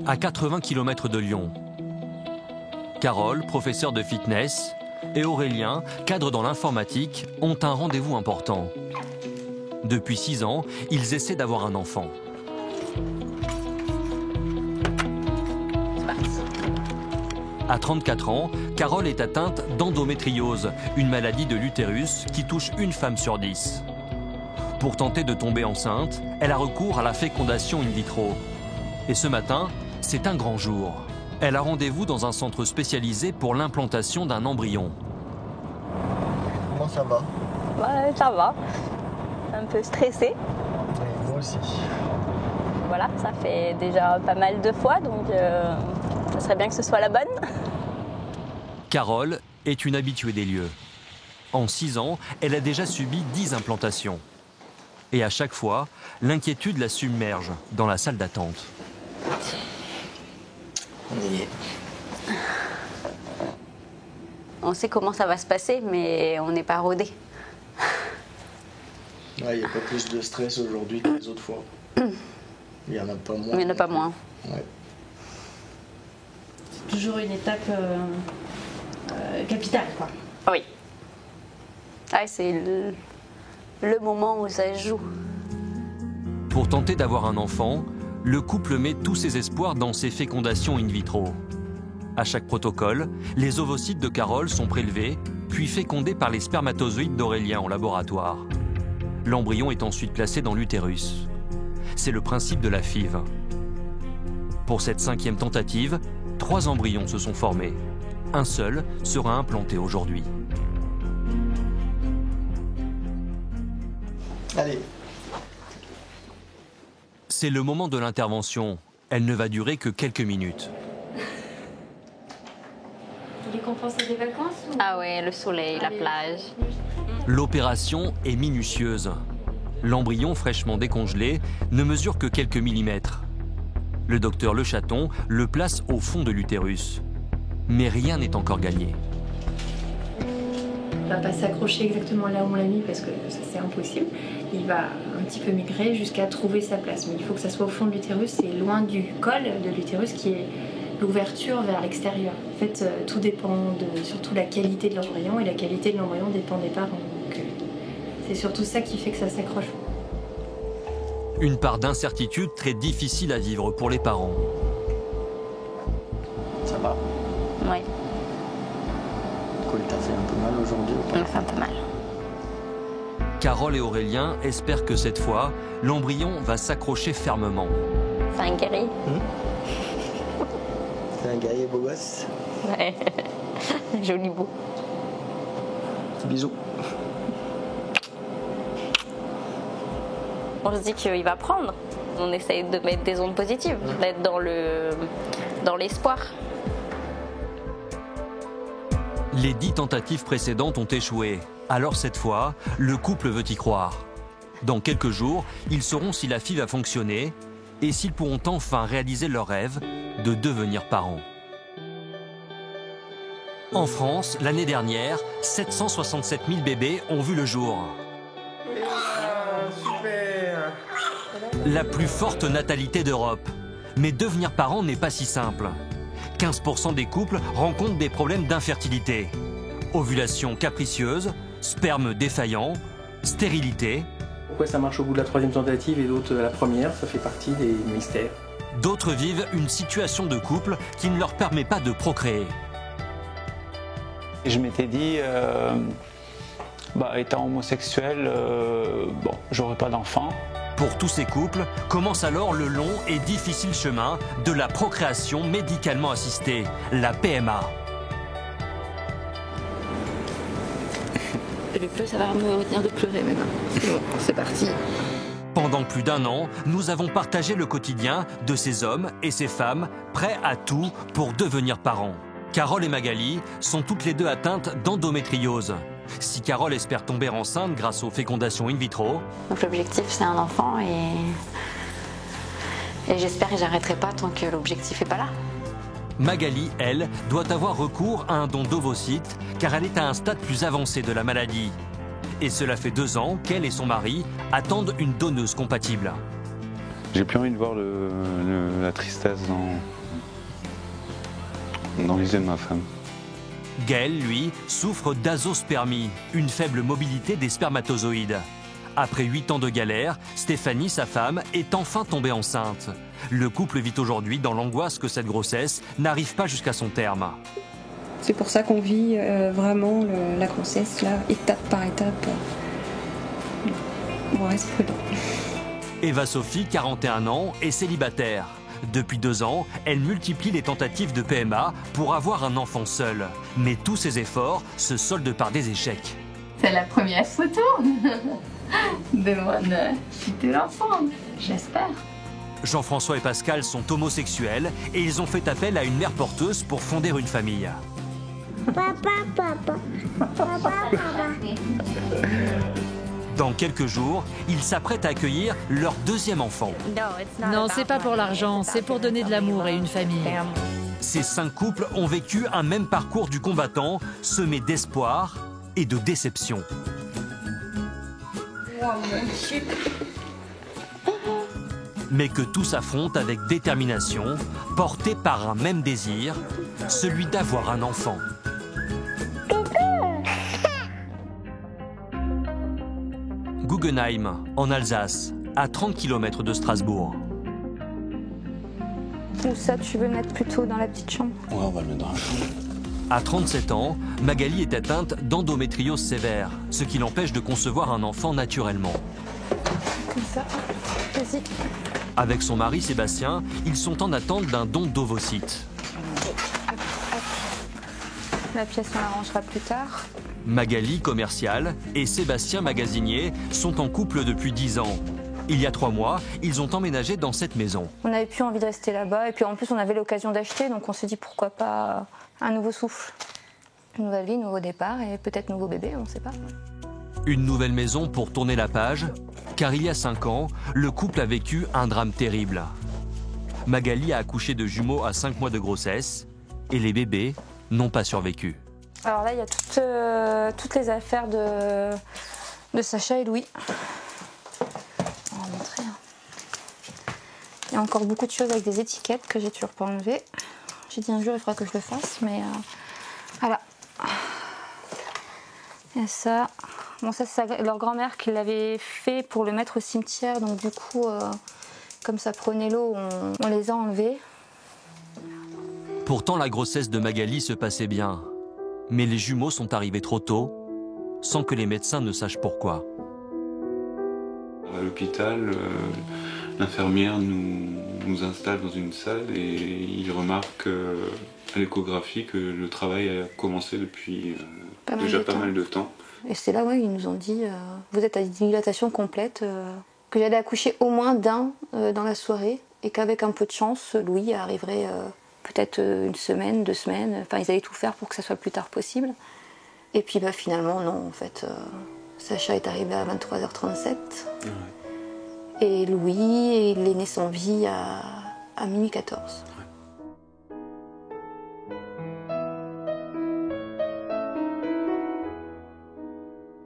à 80 km de Lyon. Carole, professeur de fitness, et Aurélien, cadre dans l'informatique, ont un rendez-vous important. Depuis 6 ans, ils essaient d'avoir un enfant. À 34 ans, Carole est atteinte d'endométriose, une maladie de l'utérus qui touche une femme sur 10. Pour tenter de tomber enceinte, elle a recours à la fécondation in vitro. Et ce matin, c'est un grand jour. Elle a rendez-vous dans un centre spécialisé pour l'implantation d'un embryon. Comment ça va? Ouais, ça va. Un peu stressée. Oui, moi aussi. Voilà, ça fait déjà pas mal de fois, donc ça serait bien que ce soit la bonne. Carole est une habituée des lieux. En 6 ans, elle a déjà subi 10 implantations. Et à chaque fois, l'inquiétude la submerge dans la salle d'attente. On y est. On sait comment ça va se passer, mais on n'est pas rodé. Il n'y a pas plus de stress aujourd'hui que les autres fois. Il n'y en a pas moins. Il n'y en a pas moins. Ouais. C'est toujours une étape capitale, quoi. Oui. Ah, c'est le moment où ça se joue. Pour tenter d'avoir un enfant, le couple met tous ses espoirs dans ses fécondations in vitro. À chaque protocole, les ovocytes de Carole sont prélevés, puis fécondés par les spermatozoïdes d'Aurélien en laboratoire. L'embryon est ensuite placé dans l'utérus. C'est le principe de la FIV. Pour cette 5e tentative, 3 embryons se sont formés. Un seul sera implanté aujourd'hui. Allez. C'est le moment de l'intervention. Elle ne va durer que quelques minutes. Les compenses des vacances ou... Ah ouais, le soleil, la plage. L'opération est minutieuse. L'embryon fraîchement décongelé ne mesure que quelques millimètres. Le docteur Le Chaton le place au fond de l'utérus. Mais rien n'est encore gagné. Il ne va pas s'accrocher exactement là où on l'a mis parce que ça c'est impossible. Il va un petit peu migrer jusqu'à trouver sa place. Mais il faut que ça soit au fond de l'utérus et loin du col de l'utérus qui est l'ouverture vers l'extérieur. En fait, tout dépend de surtout la qualité de l'embryon et la qualité de l'embryon dépend des parents. Donc, c'est surtout ça qui fait que ça s'accroche. Une part d'incertitude très difficile à vivre pour les parents. Ça va? Oui, Quoi, t'as fait un peu mal aujourd'hui ou on pas? fait un peu mal. Carole et Aurélien espèrent que cette fois, l'embryon va s'accrocher fermement. C'est un guéri. T'es un guerrier beau gosse. Ouais. Joli beau. Bisous. On se dit qu'il va prendre. On essaye de mettre des ondes positives, d'être dans l'espoir. Les 10 tentatives précédentes ont échoué. Alors cette fois, le couple veut y croire. Dans quelques jours, ils sauront si la FIV va fonctionner et s'ils pourront enfin réaliser leur rêve de devenir parents. En France, l'année dernière, 767 000 bébés ont vu le jour. Super. La plus forte natalité d'Europe. Mais devenir parent n'est pas si simple. 15% des couples rencontrent des problèmes d'infertilité. Ovulation capricieuse, sperme défaillant, stérilité. Pourquoi ça marche au bout de la 3e tentative et d'autres à la première, ça fait partie des mystères. D'autres vivent une situation de couple qui ne leur permet pas de procréer. Et je m'étais dit, étant homosexuel, j'aurais pas d'enfant. Pour tous ces couples, commence alors le long et difficile chemin de la procréation médicalement assistée, la PMA. Je vais plus savoir me retenir de pleurer maintenant. C'est parti. Pendant plus d'1 an, nous avons partagé le quotidien de ces hommes et ces femmes prêts à tout pour devenir parents. Carole et Magali sont toutes les deux atteintes d'endométriose. Si Carole espère tomber enceinte grâce aux fécondations in vitro, Donc l'objectif c'est un enfant et j'espère que j'arrêterai pas tant que l'objectif est pas là. Magali, elle, doit avoir recours à un don d'ovocytes car elle est à un stade plus avancé de la maladie. Et cela fait 2 ans qu'elle et son mari attendent une donneuse compatible. J'ai plus envie de voir la tristesse dans les yeux de ma femme. Gaël, lui, souffre d'azospermie, une faible mobilité des spermatozoïdes. Après 8 ans de galère, Stéphanie, sa femme, est enfin tombée enceinte. Le couple vit aujourd'hui dans l'angoisse que cette grossesse n'arrive pas jusqu'à son terme. C'est pour ça qu'on vit vraiment la grossesse, là, étape par étape. On reste prudent. Eva Sophie, 41 ans, est célibataire. Depuis 2 ans, elle multiplie les tentatives de PMA pour avoir un enfant seul. Mais tous ses efforts se soldent par des échecs. C'est la première photo de mon futur enfant, j'espère. Jean-François et Pascal sont homosexuels et ils ont fait appel à une mère porteuse pour fonder une famille. Papa. Dans quelques jours, ils s'apprêtent à accueillir leur 2e enfant. Non, c'est pas pour l'argent, c'est pour donner de l'amour et une famille. Ces 5 couples ont vécu un même parcours du combattant, semé d'espoir et de déception. Mais que tous affrontent avec détermination, portés par un même désir, celui d'avoir un enfant. Guggenheim, en Alsace, à 30 km de Strasbourg. Ou ça, tu veux le mettre plutôt dans la petite chambre? Ouais, on va le mettre dans la chambre. À 37 ans, Magali est atteinte d'endométriose sévère, ce qui l'empêche de concevoir un enfant naturellement. Comme ça, vas-y. Avec son mari Sébastien, ils sont en attente d'un don d'ovocytes. La pièce, on l'arrangera plus tard. Magali, commerciale, et Sébastien, magasinier, sont en couple depuis 10 ans. Il y a 3 mois, ils ont emménagé dans cette maison. On n'avait plus envie de rester là-bas et puis en plus on avait l'occasion d'acheter, donc on s'est dit pourquoi pas un nouveau souffle. Une nouvelle vie, nouveau départ et peut-être nouveau bébé, on ne sait pas. Une nouvelle maison pour tourner la page, car il y a 5 ans, le couple a vécu un drame terrible. Magali a accouché de jumeaux à 5 mois de grossesse et les bébés n'ont pas survécu. Alors là, il y a toutes les affaires de Sacha et Louis. On va montrer. Il y a encore beaucoup de choses avec des étiquettes que j'ai toujours pas enlevées. J'ai dit un jour, il faudra que je le fasse, mais voilà. Il y a ça. Bon, ça, c'est leur grand-mère qui l'avait fait pour le mettre au cimetière. Donc du coup, comme ça prenait l'eau, on les a enlevés. Pourtant, la grossesse de Magali se passait bien. Mais les jumeaux sont arrivés trop tôt, sans que les médecins ne sachent pourquoi. À l'hôpital, l'infirmière nous installe dans une salle et il remarque à l'échographie que le travail a commencé depuis déjà pas mal de temps. Et c'est là où ils nous ont dit vous êtes à dilatation complète, que j'allais accoucher au moins d'un dans la soirée et qu'avec un peu de chance, Louis arriverait peut-être 1 semaine, 2 semaines. Enfin, ils allaient tout faire pour que ça soit le plus tard possible. Et puis finalement, non, en fait, Sacha est arrivé à 23h37. Ouais. Et Louis, il est né sans vie à minuit 14. Ouais.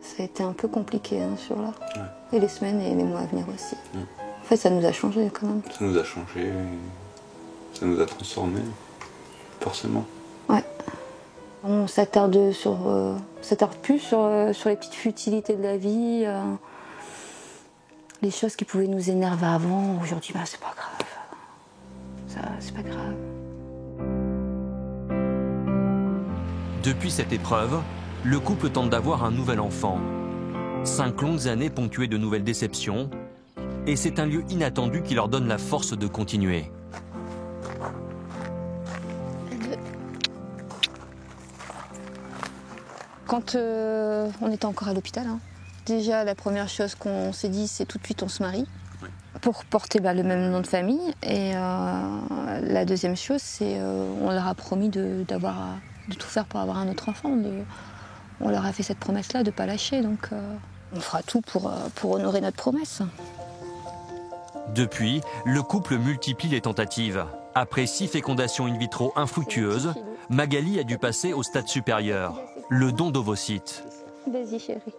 Ça a été un peu compliqué, hein, ce jour-là. Ouais. Et les semaines et les mois à venir aussi. Ouais. En fait, ça nous a changé quand même. Ça nous a changé, ça nous a transformés, forcément. Ouais. On s'attarde plus sur les petites futilités de la vie, les choses qui pouvaient nous énerver avant. Aujourd'hui, bah, c'est pas grave. Ça, c'est pas grave. Depuis cette épreuve, le couple tente d'avoir un nouvel enfant. 5 longues années ponctuées de nouvelles déceptions, et c'est un lieu inattendu qui leur donne la force de continuer. Quand on était encore à l'hôpital, hein, déjà la première chose qu'on s'est dit, c'est tout de suite on se marie, oui, pour porter le même nom de famille. Et la deuxième chose, c'est on leur a promis de tout faire pour avoir un autre enfant. On leur a fait cette promesse-là de ne pas lâcher, donc on fera tout pour honorer notre promesse. Depuis, le couple multiplie les tentatives. Après 6 fécondations in vitro infructueuses, Magali a dû passer au stade supérieur, le don d'ovocytes. Vas-y, chérie.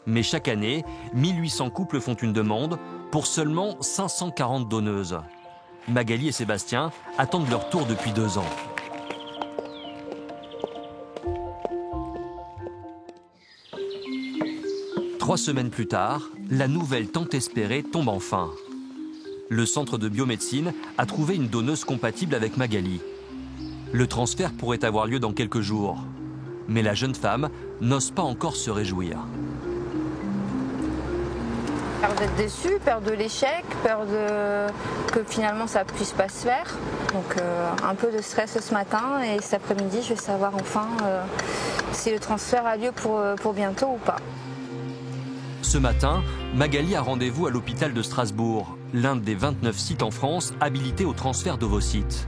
Mais chaque année, 1800 couples font une demande, pour seulement 540 donneuses. Magali et Sébastien attendent leur tour depuis 2 ans. Trois semaines plus tard, la nouvelle tant espérée tombe enfin. Le centre de biomédecine a trouvé une donneuse compatible avec Magali. Le transfert pourrait avoir lieu dans quelques jours. Mais la jeune femme n'ose pas encore se réjouir. Peur d'être déçue, peur de l'échec, peur que finalement ça ne puisse pas se faire. Donc un peu de stress ce matin et cet après-midi je vais savoir enfin si le transfert a lieu pour bientôt ou pas. Ce matin, Magali a rendez-vous à l'hôpital de Strasbourg, l'un des 29 sites en France habilités au transfert d'ovocytes.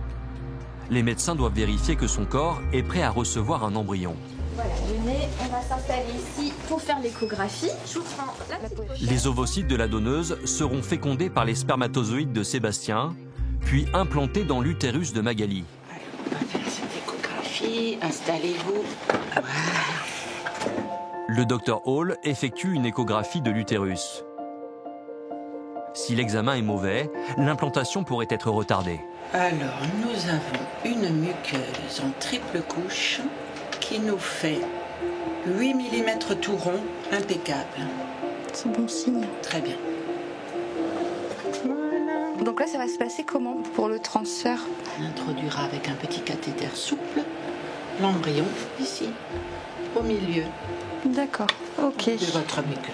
Les médecins doivent vérifier que son corps est prêt à recevoir un embryon. Voilà, venez, on va s'installer ici pour faire l'échographie. Je vous prends la petite pochette. Les ovocytes de la donneuse seront fécondés par les spermatozoïdes de Sébastien, puis implantés dans l'utérus de Magali. Allez, on va faire cette échographie. Installez-vous. Voilà. Le docteur Hall effectue une échographie de l'utérus. Si l'examen est mauvais, l'implantation pourrait être retardée. Alors, nous avons une muqueuse en triple couche qui nous fait 8 mm tout rond, impeccable. C'est bon signe. Très bien. Voilà. Donc là, ça va se passer comment pour le transfert? On introduira avec un petit cathéter souple l'embryon ici, au milieu. D'accord, ok. De votre muqueuse.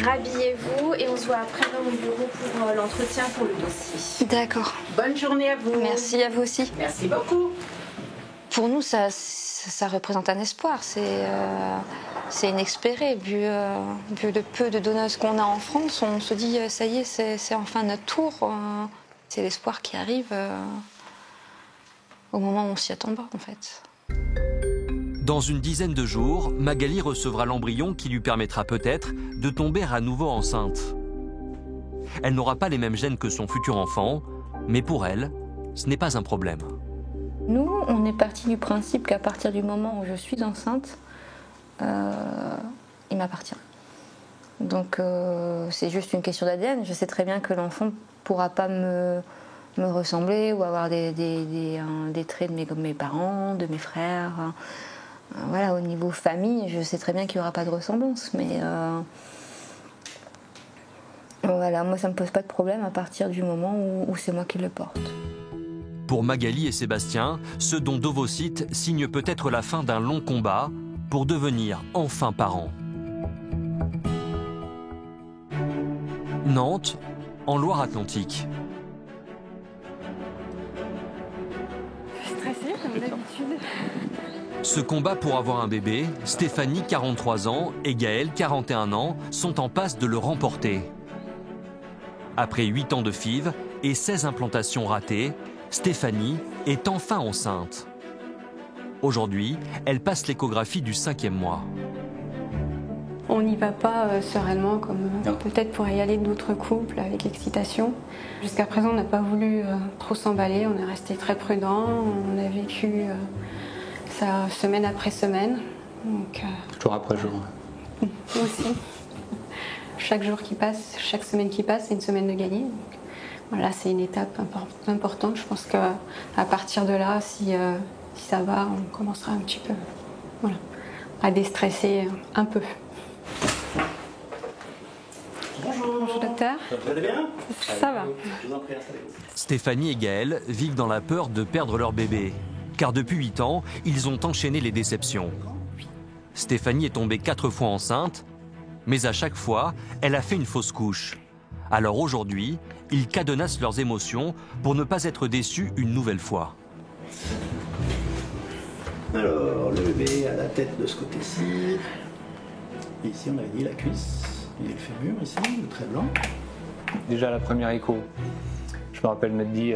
Rhabillez-vous et on se voit après dans mon bureau pour l'entretien pour le dossier. D'accord. Bonne journée à vous. Merci à vous aussi. Merci beaucoup. Pour nous, ça représente un espoir. C'est inespéré. Vu le peu de donneuses qu'on a en France, on se dit ça y est, c'est enfin notre tour. C'est l'espoir qui arrive au moment où on s'y attend pas, en fait. Dans une dizaine de jours, Magali recevra l'embryon qui lui permettra peut-être de tomber à nouveau enceinte. Elle n'aura pas les mêmes gènes que son futur enfant, mais pour elle, ce n'est pas un problème. Nous, on est parti du principe qu'à partir du moment où je suis enceinte, il m'appartient. Donc c'est juste une question d'ADN. Je sais très bien que l'enfant ne pourra pas me ressembler ou avoir des traits de mes parents, de mes frères. Voilà, au niveau famille, je sais très bien qu'il n'y aura pas de ressemblance, mais voilà, moi ça ne me pose pas de problème à partir du moment où c'est moi qui le porte. Pour Magali et Sébastien, ce don d'ovocytes signe peut-être la fin d'un long combat pour devenir enfin parents. Nantes, en Loire-Atlantique. Je suis stressée comme d'habitude. Ce combat pour avoir un bébé, Stéphanie, 43 ans, et Gaël, 41 ans, sont en passe de le remporter. Après 8 ans de FIV et 16 implantations ratées, Stéphanie est enfin enceinte. Aujourd'hui, elle passe l'échographie du 5e mois. On n'y va pas sereinement comme peut-être pourraient y aller d'autres couples avec l'excitation. Jusqu'à présent, on n'a pas voulu trop s'emballer, on est resté très prudent, on a vécu ça semaine après semaine. Donc, jour après jour. Aussi. Chaque jour qui passe, chaque semaine qui passe, c'est une semaine de gagner. Donc, voilà, c'est une étape importante. Je pense qu'à partir de là, si ça va, on commencera un petit peu à déstresser un peu. Bonjour docteur. Vous allez bien? Ça va. Je vous en prie, installez-vous. Stéphanie et Gaël vivent dans la peur de perdre leur bébé. Car depuis 8 ans, ils ont enchaîné les déceptions. Stéphanie est tombée 4 fois enceinte, mais à chaque fois, elle a fait une fausse couche. Alors aujourd'hui, ils cadenassent leurs émotions pour ne pas être déçus une nouvelle fois. Alors, le bébé a la tête de ce côté-ci. Et ici, on a dit la cuisse. Il y a le fémur ici, le trait blanc. Déjà la première écho, je me rappelle m'être dit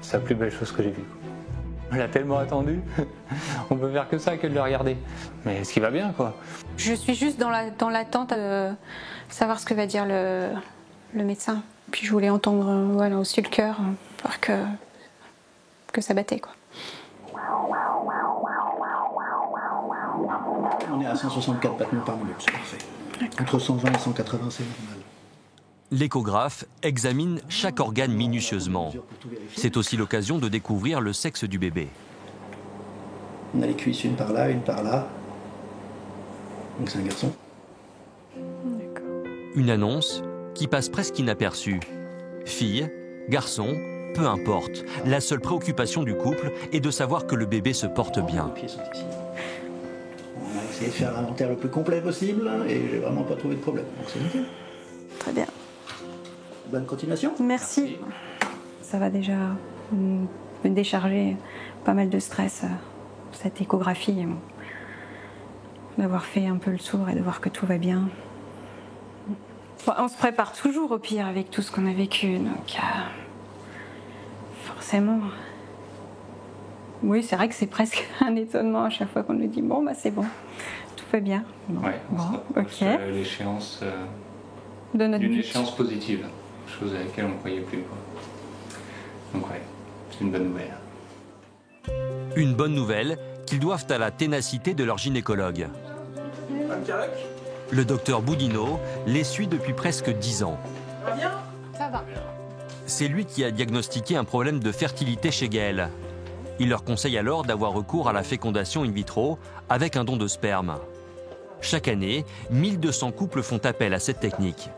c'est la plus belle chose que j'ai vue. On l'a tellement attendu, on peut faire que ça que de le regarder. Mais ce qui va bien quoi. Je suis juste dans l'attente de savoir ce que va dire le médecin. Puis je voulais entendre aussi le cœur, voir que ça battait quoi. On est à 164 battements par minute, c'est parfait. Entre 120 et 180, c'est normal. l'échographe examine chaque organe minutieusement. C'est aussi l'occasion de découvrir le sexe du bébé. On a les cuisses une par là, une par là. Donc c'est un garçon. Une annonce qui passe presque inaperçue. Fille, garçon, peu importe. La seule préoccupation du couple est de savoir que le bébé se porte bien. Les pieds sont ici. On a essayé de faire l'inventaire le plus complet possible et j'ai vraiment pas trouvé de problème. Donc c'est nickel. Très bien. Bonne continuation. Merci. Ça va déjà me décharger pas mal de stress, cette échographie. D'avoir fait un peu le tour et de voir que tout va bien. On se prépare toujours au pire avec tout ce qu'on a vécu, donc forcément. Oui, c'est vrai que c'est presque un étonnement à chaque fois qu'on nous dit bon, bah c'est bon, tout va bien. Bon, ouais, bon, ok. L'échéance d'une échéance positive, chose à laquelle on ne croyait plus, quoi. Donc ouais, c'est une bonne nouvelle. Une bonne nouvelle qu'ils doivent à la ténacité de leur gynécologue. Le docteur Boudinot les suit depuis presque 10 ans. Ça va. C'est lui qui a diagnostiqué un problème de fertilité chez Gaël. Il leur conseille alors d'avoir recours à la fécondation in vitro avec un don de sperme. Chaque année, 1200 couples font appel à cette technique.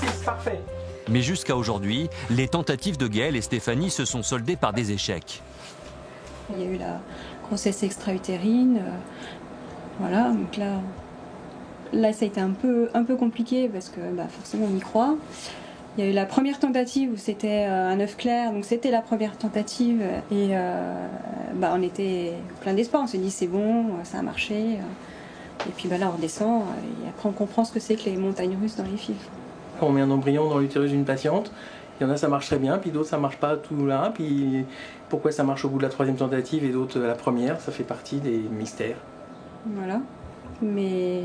C'est parfait. Mais jusqu'à aujourd'hui, les tentatives de Gaël et Stéphanie se sont soldées par des échecs. Il y a eu la grossesse extra-utérine. Voilà, donc là ça a été un peu compliqué parce que forcément on y croit. Il y a eu la première tentative où c'était un œuf clair, donc c'était la première tentative et on était plein d'espoir. On s'est dit c'est bon, ça a marché. Et puis là on redescend et après on comprend ce que c'est que les montagnes russes dans les FIV. On met un embryon dans l'utérus d'une patiente, il y en a ça marche très bien, puis d'autres ça marche pas tout là, puis pourquoi ça marche au bout de la 3e tentative et d'autres à la première, ça fait partie des mystères. Voilà, mais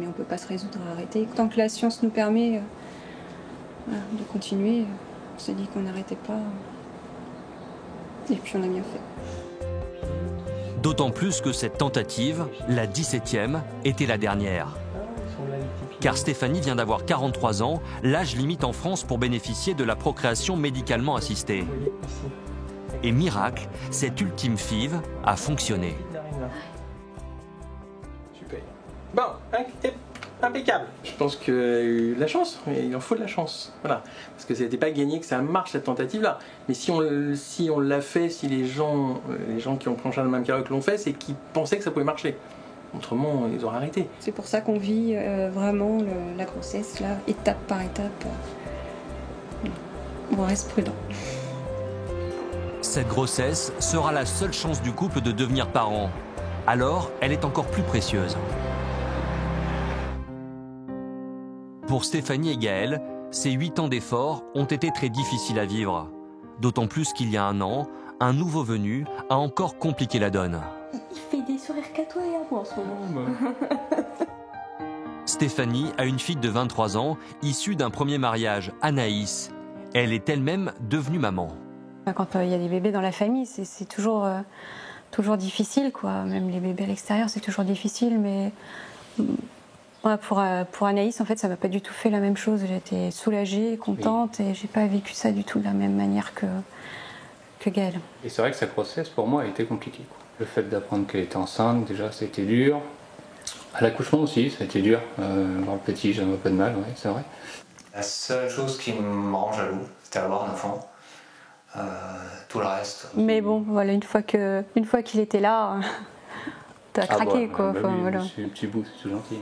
on peut pas se résoudre à arrêter. Tant que la science nous permet de continuer, on s'est dit qu'on n'arrêtait pas, et puis on a bien fait. D'autant plus que cette tentative, la 17e, était la dernière. Car Stéphanie vient d'avoir 43 ans, l'âge limite en France pour bénéficier de la procréation médicalement assistée. Et miracle, cette ultime FIV a fonctionné. Super. Bon, impeccable. Je pense qu'il y a eu de la chance, mais il en faut de la chance. Voilà. Parce que c'était pas gagné que ça marche cette tentative-là. Mais si on l'a fait, si les gens qui ont planché dans le même carreau que l'ont fait, c'est qu'ils pensaient que ça pouvait marcher. Autrement, ils auraient arrêté. C'est pour ça qu'on vit vraiment la grossesse, là, étape par étape. On reste prudent. Cette grossesse sera la seule chance du couple de devenir parents. Alors, elle est encore plus précieuse. Pour Stéphanie et Gaël, ces 8 ans d'efforts ont été très difficiles à vivre. D'autant plus qu'il y a un an, un nouveau venu a encore compliqué la donne. Il fait des sourires qu'à toi et à moi en ce moment. Stéphanie a une fille de 23 ans, issue d'un premier mariage, Anaïs. Elle est elle-même devenue maman. Quand il y a des bébés dans la famille, c'est toujours difficile, quoi. Même les bébés à l'extérieur, c'est toujours difficile. Mais pour Anaïs, en fait, ça m'a pas du tout fait la même chose. J'ai été soulagée, contente, et j'ai pas vécu ça du tout de la même manière que Gaël. Et c'est vrai que sa grossesse, pour moi, a été compliquée, quoi. Le fait d'apprendre qu'elle était enceinte, déjà, c'était dur. À l'accouchement aussi, ça a été dur. Voir le petit, j'en ai pas de mal, ouais, c'est vrai. La seule chose qui me rend jaloux, c'était avoir un enfant. Tout le reste. Mais bon, voilà, une fois qu'il était là, t'as craqué, quoi. Bah enfin, oui, voilà. C'est un petit bout, c'est tout gentil.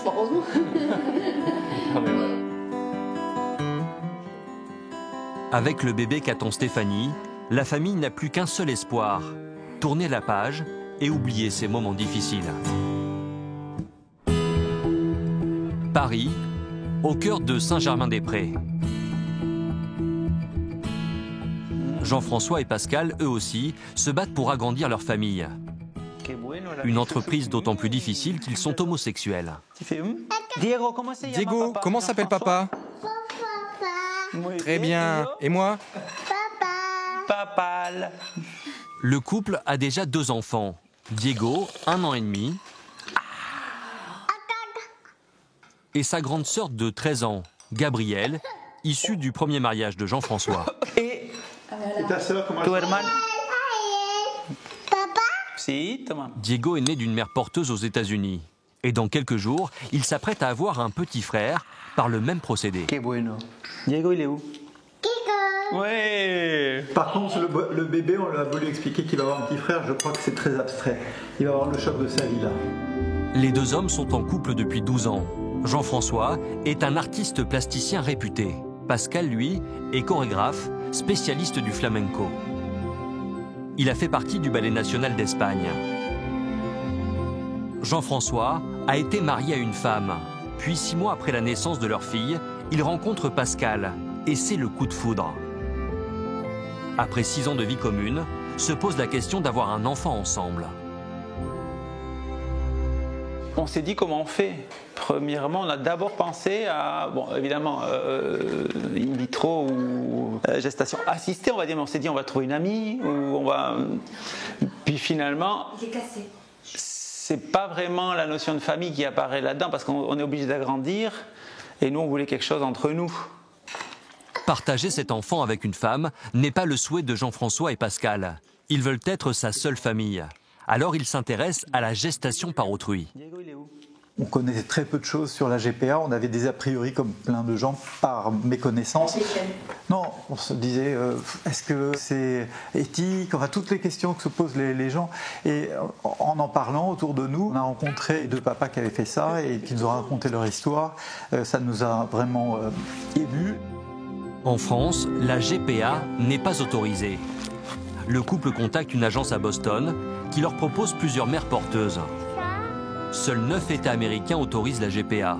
Heureusement. Non, mais voilà. Avec le bébé qu'attend Stéphanie, la famille n'a plus qu'un seul espoir, tourner la page et oublier ces moments difficiles. Paris, au cœur de Saint-Germain-des-Prés. Jean-François et Pascal, eux aussi, se battent pour agrandir leur famille. Une entreprise d'autant plus difficile qu'ils sont homosexuels. Diego, comment s'appelle papa? Très bien. Et moi? Papa. Le couple a déjà 2 enfants. Diego, 1 an et demi. et sa grande sœur de 13 ans, Gabrielle, issue du premier mariage de Jean-François. Et ta sœur, comment elle s'appelle? Diego est né d'une mère porteuse aux États-Unis. Et dans quelques jours, il s'apprête à avoir un petit frère par le même procédé. Que bueno. Diego, il est où? Ouais. Par contre, le bébé, on lui a voulu expliquer qu'il va avoir un petit frère. Je crois que c'est très abstrait. Il va avoir le choc de sa vie là. Les deux hommes sont en couple depuis 12 ans. Jean-François est un artiste plasticien réputé. Pascal, lui, est chorégraphe, spécialiste du flamenco. Il a fait partie du Ballet national d'Espagne. Jean-François a été marié à une femme. Puis 6 mois après la naissance de leur fille, il rencontre Pascal et c'est le coup de foudre. Après 6 ans de vie commune, se pose la question d'avoir un enfant ensemble. On s'est dit comment on fait. Premièrement, on a d'abord pensé à, bon, évidemment, in vitro ou gestation assistée, on va dire, mais on s'est dit on va trouver une amie, ou on va... Puis finalement... Il est cassé. C'est pas vraiment la notion de famille qui apparaît là-dedans, parce qu'on est obligé d'agrandir, et nous, on voulait quelque chose entre nous. Partager cet enfant avec une femme n'est pas le souhait de Jean-François et Pascal. Ils veulent être sa seule famille. Alors ils s'intéressent à la gestation par autrui. On connaissait très peu de choses sur la GPA, on avait des a priori comme plein de gens par méconnaissance. Non, on se disait, est-ce que c'est éthique, enfin toutes les questions que se posent les gens. Et en parlant autour de nous, on a rencontré 2 papas qui avaient fait ça et qui nous ont raconté leur histoire. Ça nous a vraiment émus. En France, la GPA n'est pas autorisée. Le couple contacte une agence à Boston qui leur propose plusieurs mères porteuses. Seuls 9 États américains autorisent la GPA.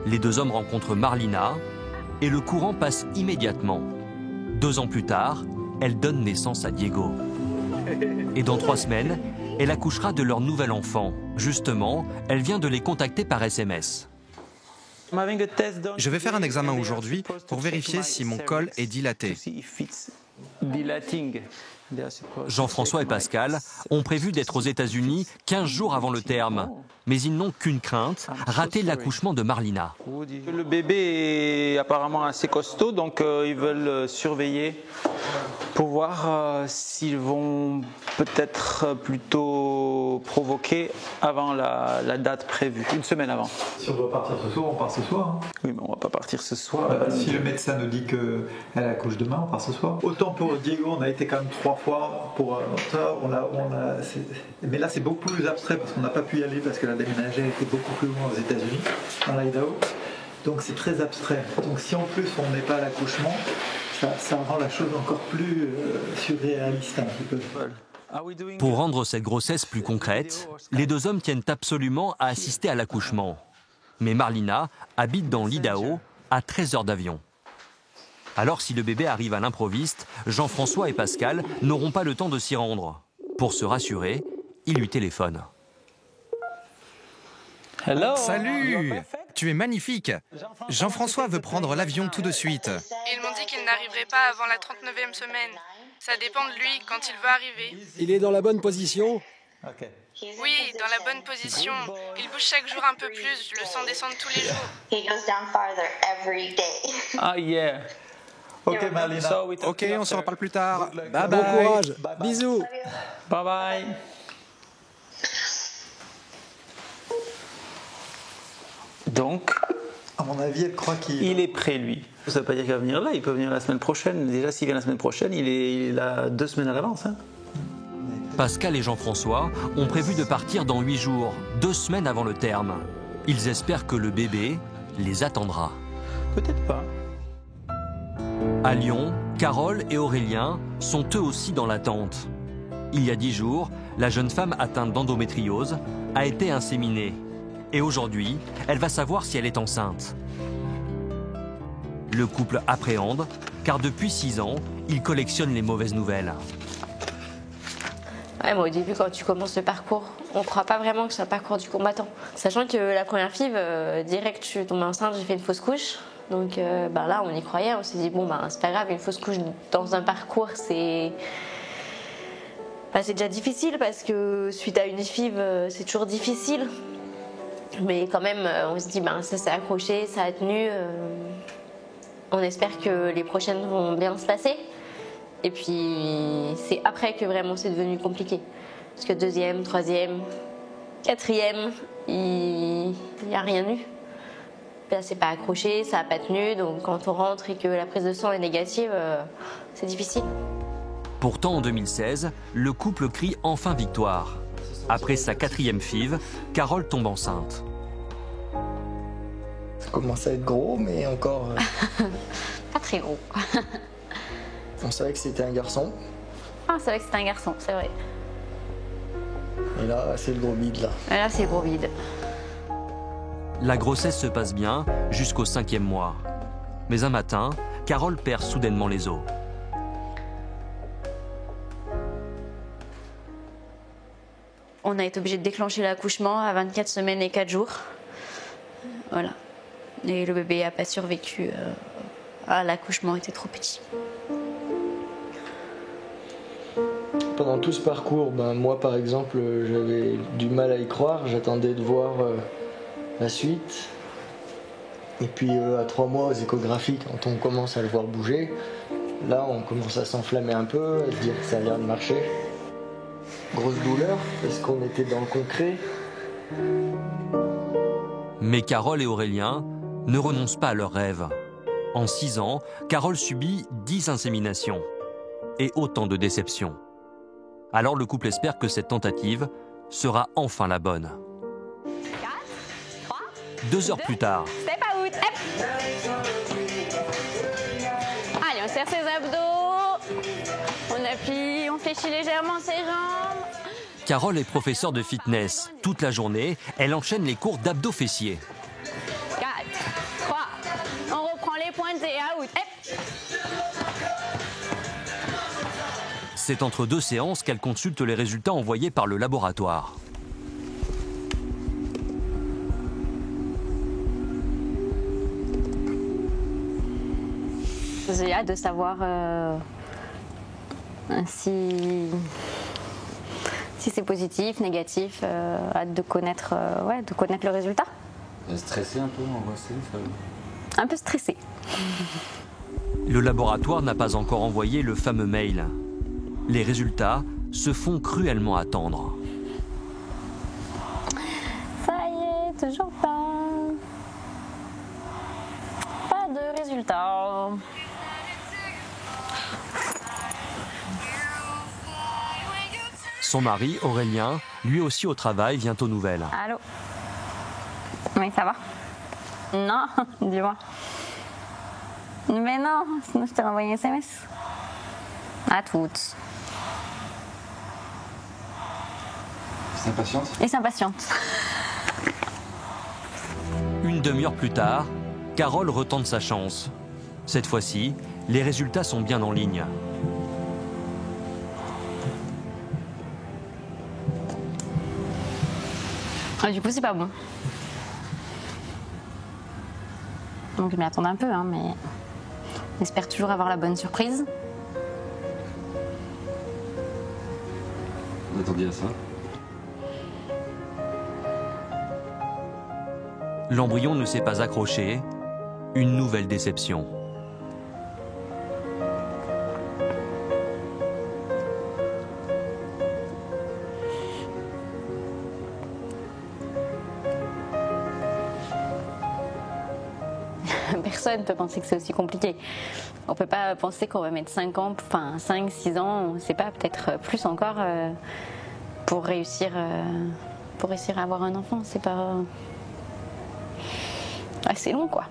Les 2 hommes rencontrent Marlina et le courant passe immédiatement. 2 ans plus tard, elle donne naissance à Diego. Et dans 3 semaines, elle accouchera de leur nouvel enfant. Justement, elle vient de les contacter par SMS. Je vais faire un examen aujourd'hui pour vérifier si mon col est dilaté. Jean-François et Pascal ont prévu d'être aux États-Unis 15 jours avant le terme. Mais ils n'ont qu'une crainte, rater l'accouchement de Marlina. Le bébé est apparemment assez costaud, donc ils veulent surveiller pour voir s'ils vont peut-être plutôt provoquer avant la date prévue, une semaine avant. Si on doit partir ce soir, on part ce soir. Hein. Oui, mais on va pas partir ce soir. Si le médecin nous dit qu'elle accouche demain, on part ce soir. Autant pour Diego, on a été quand même 3 fois pour ça. Mais là, c'est beaucoup plus abstrait parce qu'on n'a pas pu y aller parce que la déménagée était beaucoup plus loin aux États-Unis, dans l'Idaho. Donc c'est très abstrait. Donc si en plus on n'est pas à l'accouchement, ça rend la chose encore plus surréaliste un petit peu. Pour rendre cette grossesse plus concrète, les 2 hommes tiennent absolument à assister à l'accouchement. Mais Marlina habite dans l'Idaho, à 13 heures d'avion. Alors si le bébé arrive à l'improviste, Jean-François et Pascal n'auront pas le temps de s'y rendre. Pour se rassurer, ils lui téléphonent. Salut! Tu es magnifique. Jean-François veut prendre l'avion tout de suite. Ils m'ont dit qu'il n'arriverait pas avant la 39e semaine. Ça dépend de lui quand il va arriver. Il est dans la bonne position? Oui, dans la bonne position. Il bouge chaque jour un peu plus, je le sens descendre tous les jours. Ah yeah. Ok Marlina. Ok, on se reparle plus tard. Bye bye. Bon courage. Bisous. Bye bye. Donc, à mon avis, elle croit qu'il est prêt, lui. Ça ne veut pas dire qu'il va venir là, il peut venir la semaine prochaine. Déjà, s'il vient la semaine prochaine, il est là 2 semaines à l'avance. Hein. Pascal et Jean-François ont prévu de partir dans 8 jours, 2 semaines avant le terme. Ils espèrent que le bébé les attendra. Peut-être pas. À Lyon, Carole et Aurélien sont eux aussi dans l'attente. Il y a 10 jours, la jeune femme atteinte d'endométriose a été inséminée. Et aujourd'hui, elle va savoir si elle est enceinte. Le couple appréhende, car depuis 6 ans, il collectionne les mauvaises nouvelles. Ouais, moi, au début, quand tu commences le parcours, on ne croit pas vraiment que c'est un parcours du combattant. Sachant que la première FIV, direct, je suis tombée enceinte, j'ai fait une fausse couche. Donc là, on y croyait, on s'est dit, bon, c'est pas grave, une fausse couche dans un parcours, c'est déjà difficile parce que suite à une FIV, c'est toujours difficile. Mais quand même, on se dit, ça s'est accroché, ça a tenu. On espère que les prochaines vont bien se passer. Et puis, c'est après que vraiment c'est devenu compliqué. Parce que 2e, 3e, 4e, il n'y a rien eu. Là, c'est pas accroché, ça n'a pas tenu. Donc, quand on rentre et que la prise de sang est négative, c'est difficile. Pourtant, en 2016, le couple crie enfin victoire. Après sa 4e FIV, Carole tombe enceinte. Ça commence à être gros, mais encore... Pas très gros. On savait que c'était un garçon. Ah, c'est vrai que c'était un garçon, c'est vrai. Et là, c'est le gros bide, là. Et là, c'est le gros bide. La grossesse se passe bien jusqu'au 5e mois. Mais un matin, Carole perd soudainement les os. On a été obligé de déclencher l'accouchement à 24 semaines et 4 jours. Voilà. Et le bébé n'a pas survécu. L'accouchement était trop petit. Pendant tout ce parcours, moi par exemple, j'avais du mal à y croire. J'attendais de voir la suite. Et puis à 3 mois aux échographies, quand on commence à le voir bouger, là on commence à s'enflammer un peu, à se dire que ça a l'air de marcher. Grosse douleur, parce qu'on était dans le concret. Mais Carole et Aurélien ne renoncent pas à leurs rêves. En 6 ans, Carole subit 10 inséminations et autant de déceptions. Alors le couple espère que cette tentative sera enfin la bonne. 4, 3, 2 heures plus tard. Step out. Allez, on serre ses abdos. On appuie, on fléchit légèrement ses jambes. Carole est professeure de fitness. Toute la journée, elle enchaîne les cours d'abdos fessiers. 4, 3, on reprend les pointes et out. C'est entre 2 séances qu'elle consulte les résultats envoyés par le laboratoire. J'ai hâte de savoir si c'est positif, négatif. Hâte de connaître, le résultat. Stressé un peu, angoissé Un peu stressé. Le laboratoire n'a pas encore envoyé le fameux mail. Les résultats se font cruellement attendre. Ça y est, toujours pas. Pas de résultats. Son mari, Aurélien, lui aussi au travail, vient aux nouvelles. Allô? Oui, ça va? Non, dis-moi. Mais non, sinon je t'ai renvoyé un SMS. À toutes. S'impatiente? Et s'impatiente. Une demi-heure plus tard, Carole retente sa chance. Cette fois-ci, les résultats sont bien en ligne. Du coup, c'est pas bon. Donc je m'y attendais un peu, mais on espère toujours avoir la bonne surprise. On attendait à ça. L'embryon ne s'est pas accroché. Une nouvelle déception. Personne ne peut penser que c'est aussi compliqué. On ne peut pas penser qu'on va mettre 5 ans, 6 ans, on ne sait pas, peut-être plus encore, pour réussir à avoir un enfant. C'est pas assez long, quoi.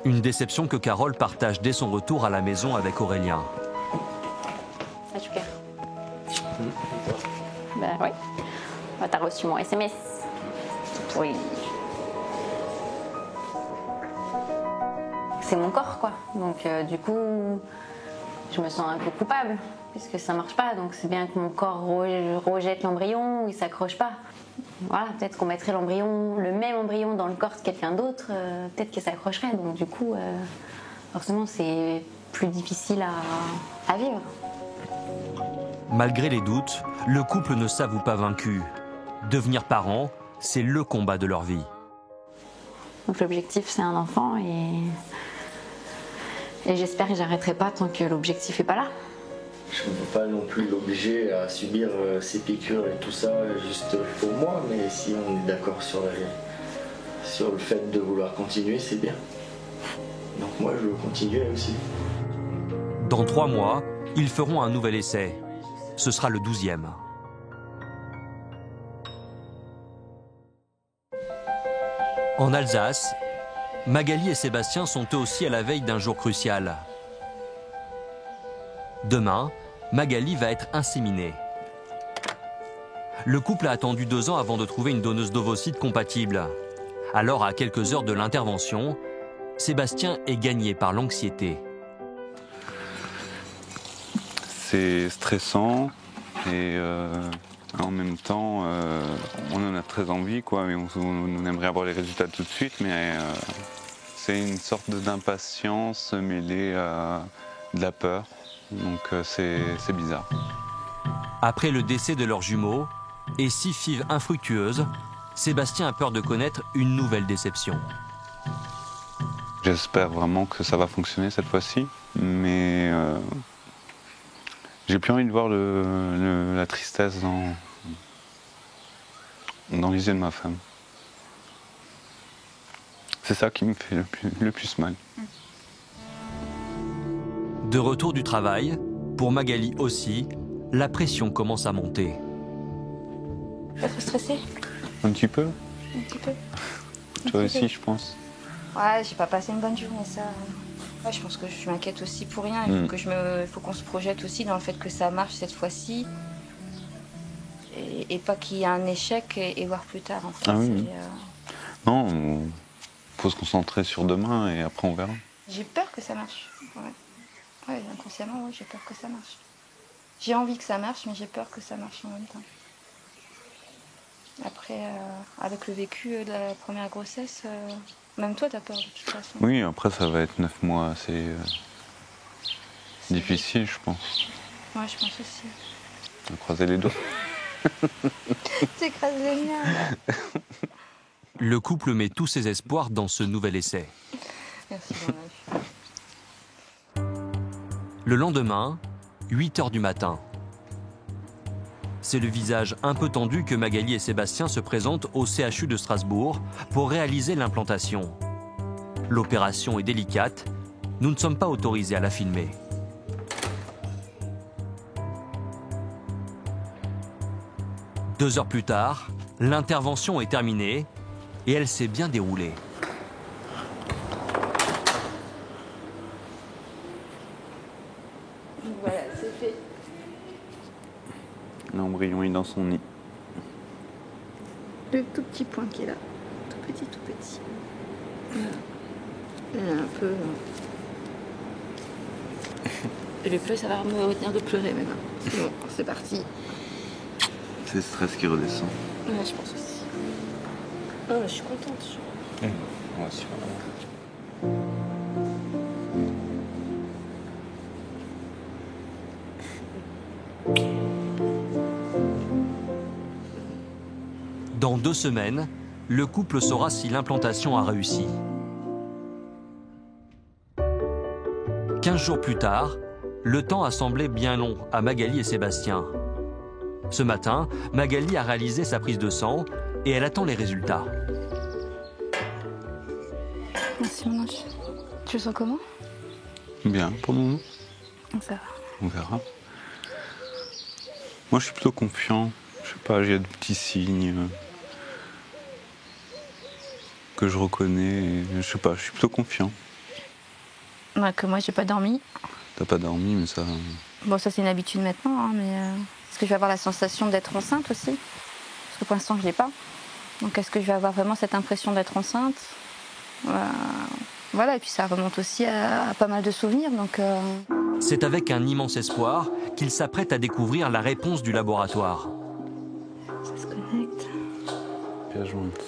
Une déception que Carole partage dès son retour à la maison avec Aurélien. Ah, super. Ben oui. T'as reçu mon SMS. Oui. C'est mon corps, quoi. Donc du coup, je me sens un peu coupable puisque ça marche pas. Donc c'est bien que mon corps rejette l'embryon, il s'accroche pas. Voilà, peut-être qu'on mettrait le même embryon dans le corps de quelqu'un d'autre, peut-être qu'il s'accrocherait. Donc du coup, forcément, c'est plus difficile à vivre. Malgré les doutes, le couple ne s'avoue pas vaincu. Devenir parent, c'est le combat de leur vie. Donc l'objectif, c'est un enfant et j'espère que j'arrêterai pas tant que l'objectif n'est pas là. Je ne peux pas non plus l'obliger à subir ces piqûres et tout ça juste pour moi, mais si on est d'accord sur le fait de vouloir continuer, c'est bien. Donc moi, je veux continuer aussi. Dans 3 mois, ils feront un nouvel essai. Ce sera le 12e. En Alsace, Magali et Sébastien sont eux aussi à la veille d'un jour crucial. Demain, Magali va être inséminée. Le couple a attendu 2 ans avant de trouver une donneuse d'ovocytes compatible. Alors, à quelques heures de l'intervention, Sébastien est gagné par l'anxiété. C'est stressant et en même temps, on en a très envie, quoi, mais on aimerait avoir les résultats tout de suite, mais c'est une sorte d'impatience mêlée à de la peur, donc c'est bizarre. Après le décès de leurs jumeaux et 6 fives infructueuses, Sébastien a peur de connaître une nouvelle déception. J'espère vraiment que ça va fonctionner cette fois-ci, mais j'ai plus envie de voir la tristesse dans les yeux de ma femme. C'est ça qui me fait le plus mal. De retour du travail, pour Magali aussi, la pression commence à monter. Pas trop stressée? Un petit peu. Un petit peu. Toi aussi, je pense. Ouais, j'ai pas passé une bonne journée, ça. Ouais, je pense que je m'inquiète aussi pour rien. Il faut qu'on se projette aussi dans le fait que ça marche cette fois-ci. Et pas qu'il y ait un échec et voir plus tard, en fait. Ah oui. Non, il faut se concentrer sur demain et après on verra. J'ai peur que ça marche. Ouais, inconsciemment, ouais, j'ai peur que ça marche. J'ai envie que ça marche, mais j'ai peur que ça marche en même temps. Après, avec le vécu de la première grossesse, même toi, t'as peur de toute façon. Oui, après, ça va être 9 mois assez difficile, je pense. Ouais, je pense aussi. On va croiser les doigts. T'écrases les miens. Le couple met tous ses espoirs dans ce nouvel essai. Merci, mon Le lendemain, 8 h du matin. C'est le visage un peu tendu que Magali et Sébastien se présentent au CHU de Strasbourg pour réaliser l'implantation. L'opération est délicate, nous ne sommes pas autorisés à la filmer. Deux heures plus tard, l'intervention est terminée et elle s'est bien déroulée. Voilà, c'est fait. L'embryon est dans son nid. Le tout petit point qui est là. Tout petit, tout petit. Voilà. Un peu... Et le pleur, ça va me retenir de pleurer maintenant. C'est bon, c'est parti. C'est le stress qui redescend. Ouais, je pense aussi. Oh, je suis contente. Moi aussi. Dans 2 semaines, le couple saura si l'implantation a réussi. 15 jours plus tard, le temps a semblé bien long à Magali et Sébastien. Ce matin, Magali a réalisé sa prise de sang et elle attend les résultats. Merci mon ange. Tu le sens comment? Bien, pour le moment. Ça va. On verra. Moi, je suis plutôt confiant. Je sais pas, j'ai de petits signes que je reconnais. Et je sais pas, je suis plutôt confiant. Ouais, que moi, j'ai pas dormi. T'as pas dormi, mais ça... Bon, ça, c'est une habitude maintenant, hein, mais... Est-ce que je vais avoir la sensation d'être enceinte aussi? Parce que pour l'instant, je l'ai pas. Donc, est-ce que je vais avoir vraiment cette impression d'être enceinte? Voilà, et puis ça remonte aussi à pas mal de souvenirs, donc... C'est avec un immense espoir qu'il s'apprête à découvrir la réponse du laboratoire. Ça se connecte. Bien jointe.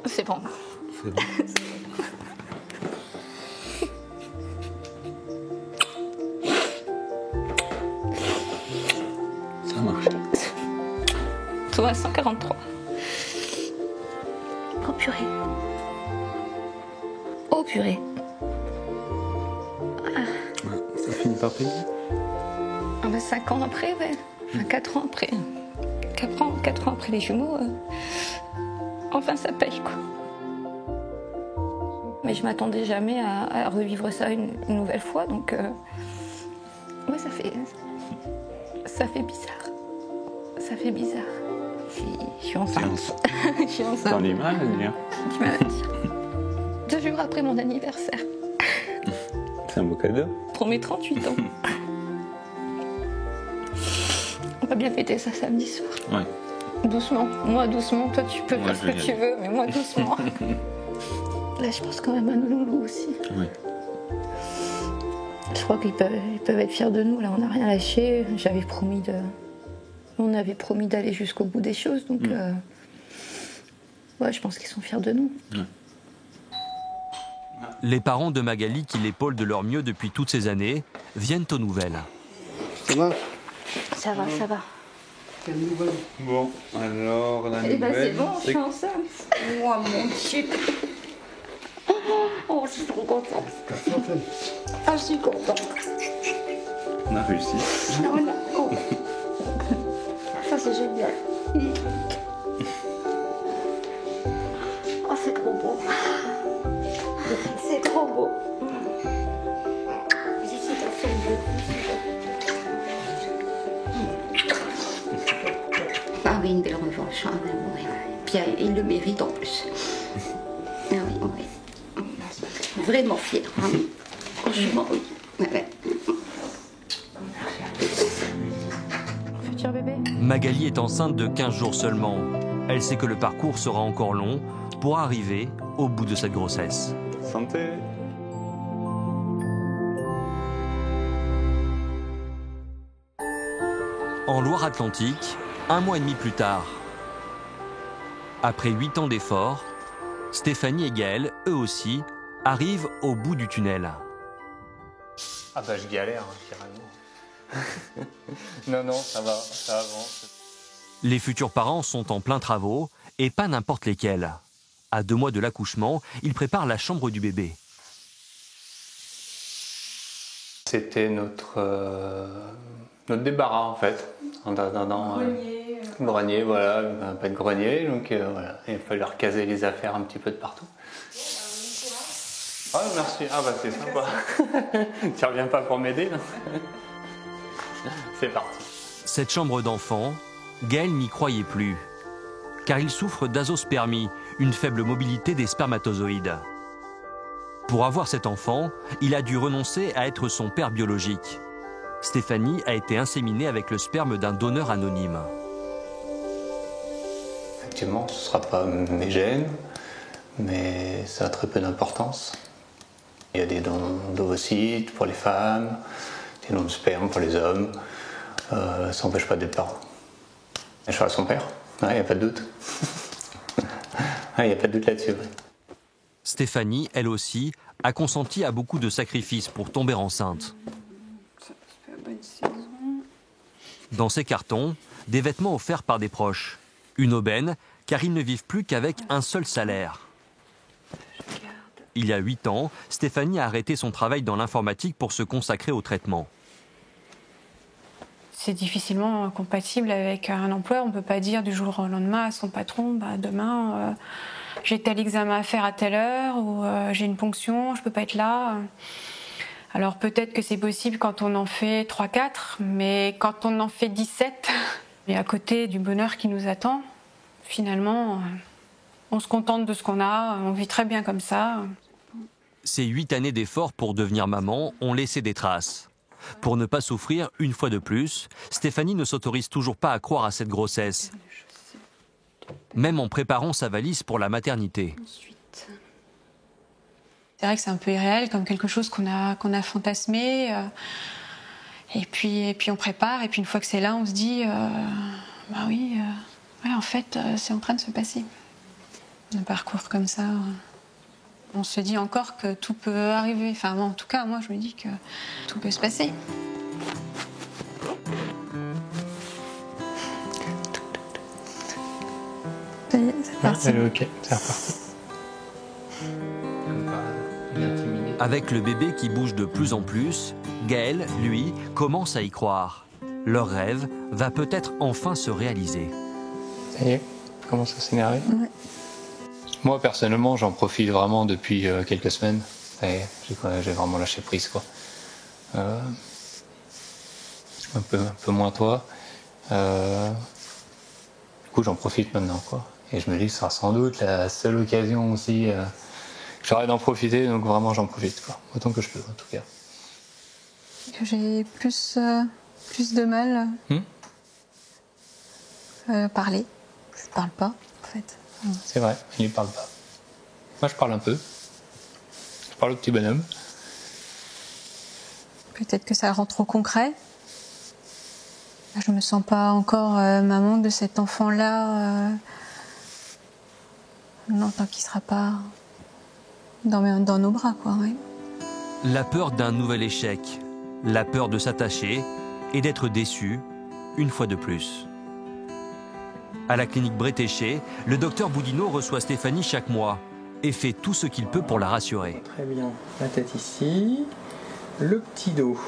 C'est bon. C'est bon. Toi, 143. Oh purée. Oh purée. Ça finit par payer. 5 ans après, ouais. Enfin, 4 ans après. 4 ans après les jumeaux, enfin ça paye, quoi. Mais je m'attendais jamais à revivre ça une nouvelle fois, donc ouais, ça fait bizarre. Ça fait bizarre. Je suis enceinte. Je suis enceinte. T'en es mal à dire. Du mal à dire. 2 jours après mon anniversaire. C'est un beau cadeau. Pour mes 38 ans. On va bien fêter ça samedi soir. Ouais. Doucement. Moi, doucement. Toi, tu peux faire ce que tu veux, mais moi, doucement. Là, je pense quand même à nos loulous aussi. Oui. Je crois qu'ils peuvent être fiers de nous. Là, on n'a rien lâché. On avait promis d'aller jusqu'au bout des choses, donc ouais, je pense qu'ils sont fiers de nous. Les parents de Magali, qui l'épaulent de leur mieux depuis toutes ces années, viennent aux nouvelles. Ça va? Ça va, ça va. Bon, alors la nouvelle. Eh ben c'est bon, je suis enceinte. Oh mon Dieu. Oh, je suis trop contente. Ah, je suis contente. On a réussi. Oh. Ça, c'est génial. Oh, c'est trop beau. C'est trop beau. Félicitations. Ah oui, une belle revanche. Hein, ouais. Puis il le mérite en plus. Ah oui, oui. Vraiment fier. Hein. Franchement, oui. Ouais. Futur bébé. Magali est enceinte de 15 jours seulement. Elle sait que le parcours sera encore long pour arriver au bout de cette grossesse. Santé. En Loire-Atlantique, 1 mois et demi plus tard, après 8 ans d'efforts, Stéphanie et Gaël, eux aussi, arrivent au bout du tunnel. Ah bah je galère, carrément. Non, ça va, ça avance. Les futurs parents sont en plein travaux, et pas n'importe lesquels. À 2 mois de l'accouchement, ils préparent la chambre du bébé. C'était notre débarras en fait. Grenier, voilà, pas de grenier, donc voilà, il fallait recaser les affaires un petit peu de partout. Ah merci, ah bah c'est sympa. Tu reviens pas pour m'aider là? C'est parti. Cette chambre d'enfant, Gaël n'y croyait plus, car il souffre d'azospermie, une faible mobilité des spermatozoïdes. Pour avoir cet enfant, il a dû renoncer à être son père biologique. Stéphanie a été inséminée avec le sperme d'un donneur anonyme. Effectivement, ce ne sera pas mes gènes, mais ça a très peu d'importance. Il y a des dons d'ovocytes pour les femmes, des dons de sperme pour les hommes. Ça n'empêche pas d'être parent. Je serai son père, il n'y a pas de doute. Il n'y a pas de doute là-dessus. Stéphanie, elle aussi, a consenti à beaucoup de sacrifices pour tomber enceinte. Dans ces cartons, des vêtements offerts par des proches. Une aubaine, car ils ne vivent plus qu'avec un seul salaire. Il y a 8 ans, Stéphanie a arrêté son travail dans l'informatique pour se consacrer au traitement. C'est difficilement compatible avec un emploi. On ne peut pas dire du jour au lendemain à son patron, demain j'ai tel examen à faire à telle heure, ou j'ai une ponction, je ne peux pas être là. Alors peut-être que c'est possible quand on en fait 3-4, mais quand on en fait 17, et à côté du bonheur qui nous attend, finalement, on se contente de ce qu'on a, on vit très bien comme ça. Ces 8 années d'efforts pour devenir maman ont laissé des traces. Pour ne pas souffrir une fois de plus, Stéphanie ne s'autorise toujours pas à croire à cette grossesse, même en préparant sa valise pour la maternité. C'est vrai que c'est un peu irréel, comme quelque chose qu'on a fantasmé. Et puis on prépare, et puis une fois que c'est là, on se dit bah oui, ouais, en fait, c'est en train de se passer. Un parcours comme ça, on se dit encore que tout peut arriver. Enfin, en tout cas, moi, je me dis que tout peut se passer. Ça y est, c'est parti. Allez, ok, c'est reparti. Avec le bébé qui bouge de plus en plus, Gaël, lui, commence à y croire. Leur rêve va peut-être enfin se réaliser. Ça y est, commence à s'énerver. Ouais. Moi, personnellement, j'en profite vraiment depuis quelques semaines. Ça y est, j'ai vraiment lâché prise, quoi. Un peu moins toi. Du coup, j'en profite maintenant, quoi. Et je me dis que ce sera sans doute la seule occasion aussi que j'aurai d'en profiter, donc vraiment j'en profite, quoi. Autant que je peux, en tout cas. J'ai plus de mal à parler. Je parle pas, en fait. C'est vrai, il ne parle pas. Moi, je parle un peu. Je parle au petit bonhomme. Peut-être que ça rend trop concret. Je me sens pas encore maman de cet enfant-là. Non, tant qu'il sera pas dans nos bras, quoi. Ouais. La peur d'un nouvel échec, la peur de s'attacher et d'être déçu, une fois de plus. À la clinique Bretéché, le docteur Boudinot reçoit Stéphanie chaque mois et fait tout ce qu'il peut pour la rassurer. Très bien. La tête ici. Le petit dos,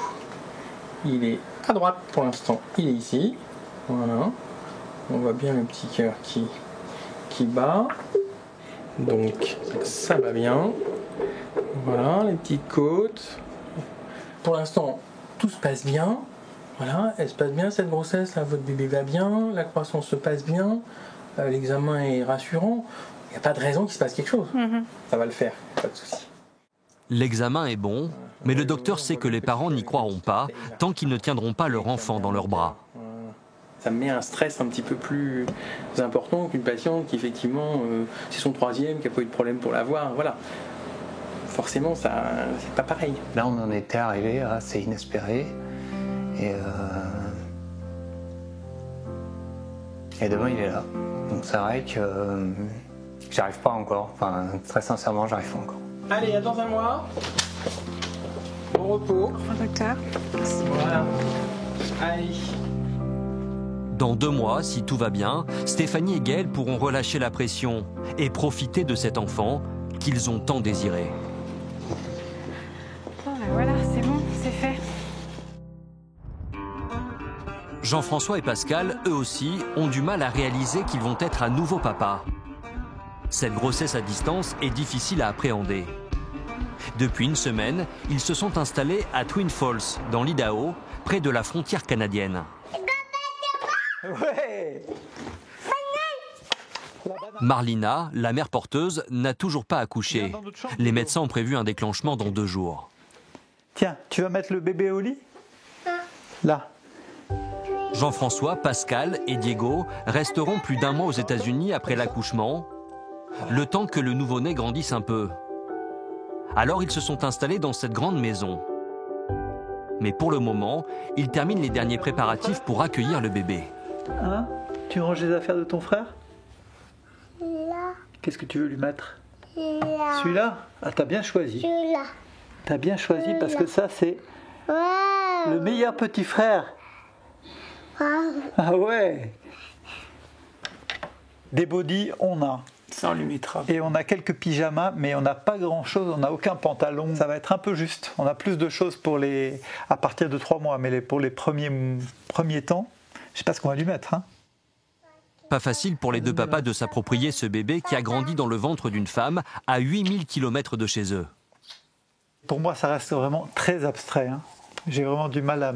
il est à droite pour l'instant. Il est ici. Voilà. On voit bien le petit cœur qui bat. Donc, ça va bien. Voilà, les petites côtes. Pour l'instant, tout se passe bien. Voilà, elle se passe bien cette grossesse, là, votre bébé va bien, la croissance se passe bien, l'examen est rassurant, il n'y a pas de raison qu'il se passe quelque chose. Ça va le faire, pas de souci. L'examen est bon, mais le docteur sait que les parents n'y croiront pas tant qu'ils ne tiendront pas leur enfant dans leurs bras. Ça me met un stress un petit peu plus important qu'une patiente qui effectivement, c'est son troisième, qui n'a pas eu de problème pour l'avoir, voilà. Forcément, ça, c'est pas pareil. Là, on en était arrivé à assez inespéré. Et demain, il est là. Donc c'est vrai que j'arrive pas encore. Enfin, très sincèrement, j'arrive pas encore. Allez, attends un mois. Bon repos. Au revoir, docteur. Merci. Voilà. Allez. Dans 2 mois, si tout va bien, Stéphanie et Gaël pourront relâcher la pression et profiter de cet enfant qu'ils ont tant désiré. Voilà, c'est bon, c'est fait. Jean-François et Pascal, eux aussi, ont du mal à réaliser qu'ils vont être à nouveau papas. Cette grossesse à distance est difficile à appréhender. Depuis une semaine, ils se sont installés à Twin Falls, dans l'Idaho, près de la frontière canadienne. Ouais. Marlina, la mère porteuse, n'a toujours pas accouché. Les médecins ont prévu un déclenchement dans 2 jours. Tiens, tu vas mettre le bébé au lit ? Là. Jean-François, Pascal et Diego resteront plus d'1 mois aux États-Unis après l'accouchement, le temps que le nouveau-né grandisse un peu. Alors ils se sont installés dans cette grande maison. Mais pour le moment, ils terminent les derniers préparatifs pour accueillir le bébé. Hein ? Tu ranges les affaires de ton frère ? Là. Qu'est-ce que tu veux lui mettre ? Là. Celui-là ? Ah, t'as bien choisi. Celui-là. T'as bien choisi parce que ça, c'est le meilleur petit frère. Ah ouais. Des bodys, on a. Ça, on lui mettra. Et on a quelques pyjamas, mais on n'a pas grand-chose, on n'a aucun pantalon. Ça va être un peu juste. On a plus de choses à partir de 3 mois, mais pour les premiers temps, je sais pas ce qu'on va lui mettre. Hein. Pas facile pour les 2 papas de s'approprier ce bébé qui a grandi dans le ventre d'une femme à 8000 km de chez eux. Pour moi, ça reste vraiment très abstrait. Hein. J'ai vraiment du mal à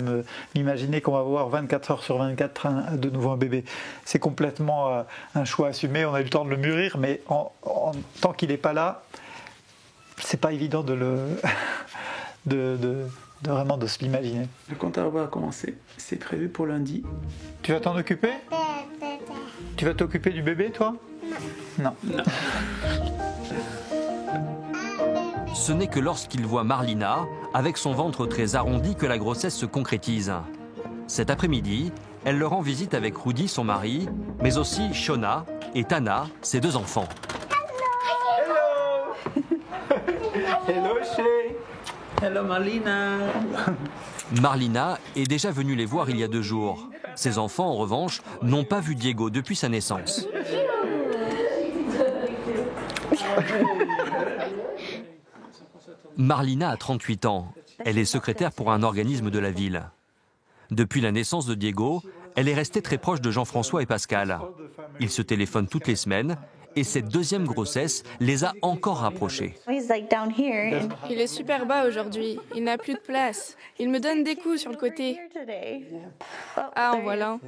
m'imaginer qu'on va voir 24 heures sur 24 de nouveau un bébé. C'est complètement un choix assumé, on a eu le temps de le mûrir, mais tant qu'il n'est pas là, c'est pas évident vraiment de se l'imaginer. Le compte à rebours a commencé, c'est prévu pour lundi. Tu vas t'en occuper ? Tu vas t'occuper du bébé, toi ? Non. Ce n'est que lorsqu'ils voient Marlina, avec son ventre très arrondi, que la grossesse se concrétise. Cet après-midi, elle leur rend visite avec Rudy, son mari, mais aussi Shona et Tana, ses 2 enfants. Hello. Hello, chérie. Hello, Marlina. Marlina est déjà venue les voir il y a 2 jours. Ses enfants, en revanche, n'ont pas vu Diego depuis sa naissance. Marlina a 38 ans. Elle est secrétaire pour un organisme de la ville. Depuis la naissance de Diego, elle est restée très proche de Jean-François et Pascal. Ils se téléphonent toutes les semaines et cette deuxième grossesse les a encore rapprochés. Il est super bas aujourd'hui, il n'a plus de place. Il me donne des coups sur le côté. Ah, en voilà.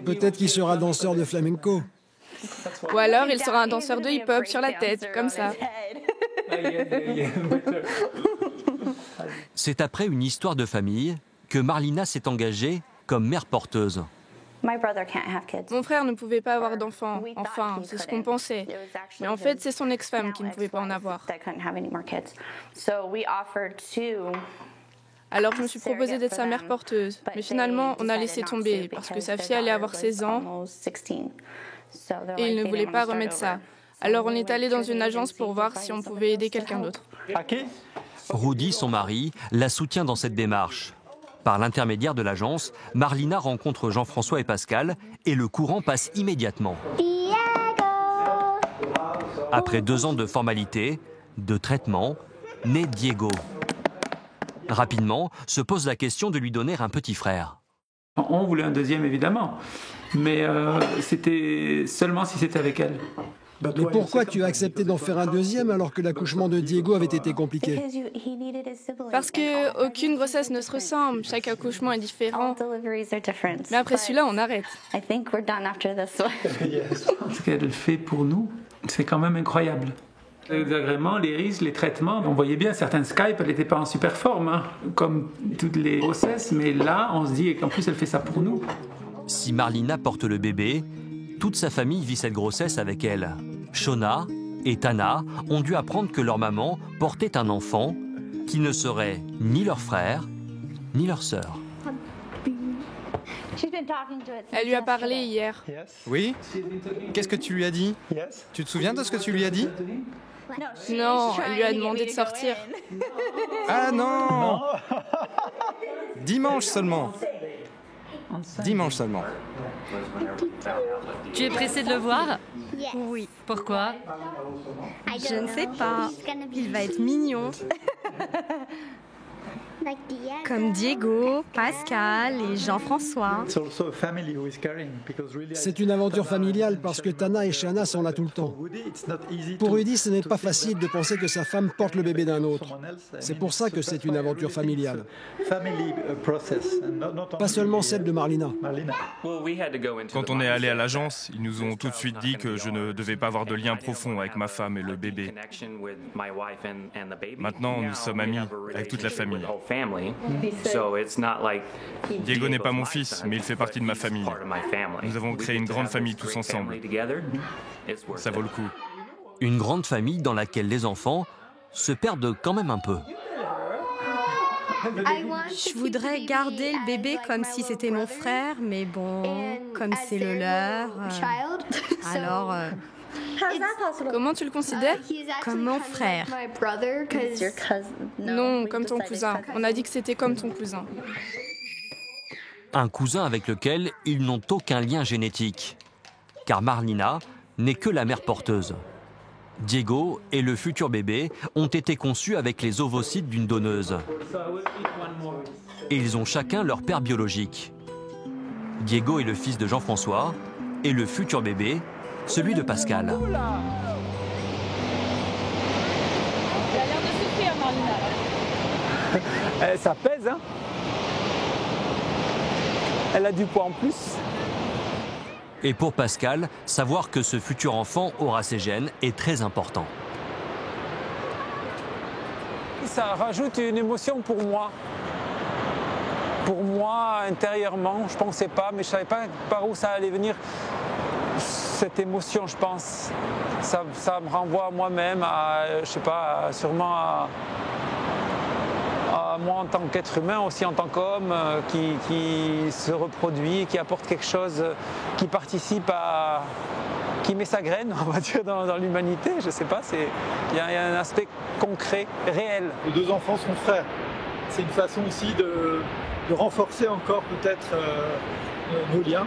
Peut-être qu'il sera danseur de flamenco. Ou alors il sera un danseur de hip-hop sur la tête, comme ça. C'est après une histoire de famille que Marlina s'est engagée comme mère porteuse. Mon frère ne pouvait pas avoir d'enfants, enfin, c'est ce qu'on pensait. Mais en fait, c'est son ex-femme qui ne pouvait pas en avoir. Alors je me suis proposée d'être sa mère porteuse, mais finalement on a laissé tomber parce que sa fille allait avoir 16 ans et il ne voulait pas remettre ça. Alors on est allé dans une agence pour voir si on pouvait aider quelqu'un d'autre. Rudy, son mari, la soutient dans cette démarche. Par l'intermédiaire de l'agence, Marlina rencontre Jean-François et Pascal et le courant passe immédiatement. Après 2 ans de formalités, de traitement, naît Diego. Rapidement, se pose la question de lui donner un petit frère. On voulait un deuxième évidemment, mais c'était seulement si c'était avec elle. Mais pourquoi tu as accepté d'en faire un deuxième alors que l'accouchement de Diego avait été compliqué? Parce que aucune grossesse ne se ressemble, chaque accouchement est différent. Mais après celui-là, on arrête. Ce qu'elle fait pour nous, c'est quand même incroyable. Les agréments, les risques, les traitements, on voyait bien certaines Skype, elle n'était pas en super forme, hein, comme toutes les grossesses, mais là, on se dit qu'en plus, elle fait ça pour nous. Si Marlina porte le bébé, toute sa famille vit cette grossesse avec elle. Shona et Tana ont dû apprendre que leur maman portait un enfant qui ne serait ni leur frère, ni leur sœur. Elle lui a parlé hier. Oui? Qu'est-ce que tu lui as dit? Tu te souviens de ce que tu lui as dit? Non, elle lui a demandé de sortir. Ah non! Dimanche seulement. Dimanche seulement. Tu es pressé de le voir? Oui. Pourquoi? Je ne sais pas. Il va être mignon. Comme Diego, Pascal et Jean-François. C'est une aventure familiale parce que Tana et Shana sont là tout le temps. Pour Rudy, ce n'est pas facile de penser que sa femme porte le bébé d'un autre. C'est pour ça que c'est une aventure familiale. Pas seulement celle de Marlina. Quand on est allé à l'agence, ils nous ont tout de suite dit que je ne devais pas avoir de lien profond avec ma femme et le bébé. Maintenant, nous sommes amis avec toute la famille. Diego n'est pas mon fils, mais il fait partie de ma famille. Nous avons créé une grande famille tous ensemble. Ça vaut le coup. Une grande famille dans laquelle les enfants se perdent quand même un peu. Je voudrais garder le bébé comme si c'était mon frère, mais bon, comme c'est le leur, alors... Comment tu le considères? Comme mon frère. Non, comme ton cousin. On a dit que c'était comme ton cousin. Un cousin avec lequel ils n'ont aucun lien génétique. Car Marlina n'est que la mère porteuse. Diego et le futur bébé ont été conçus avec les ovocytes d'une donneuse. Et ils ont chacun leur père biologique. Diego est le fils de Jean-François et le futur bébé, celui de Pascal. Elle a l'air de souffrir, Marlina. Ça pèse, hein? Elle a du poids en plus. Et pour Pascal, savoir que ce futur enfant aura ses gènes est très important. Ça rajoute une émotion pour moi. Pour moi, intérieurement, je pensais pas, mais je savais pas par où ça allait venir. Cette émotion, je pense, ça me renvoie à moi-même, à, je sais pas, sûrement à moi en tant qu'être humain, aussi en tant qu'homme qui se reproduit, qui apporte quelque chose, qui participe à, qui met sa graine, on va dire, dans l'humanité. Je sais pas, il y a un aspect concret, réel. Les 2 enfants sont frères. C'est une façon aussi de renforcer encore peut-être nos liens.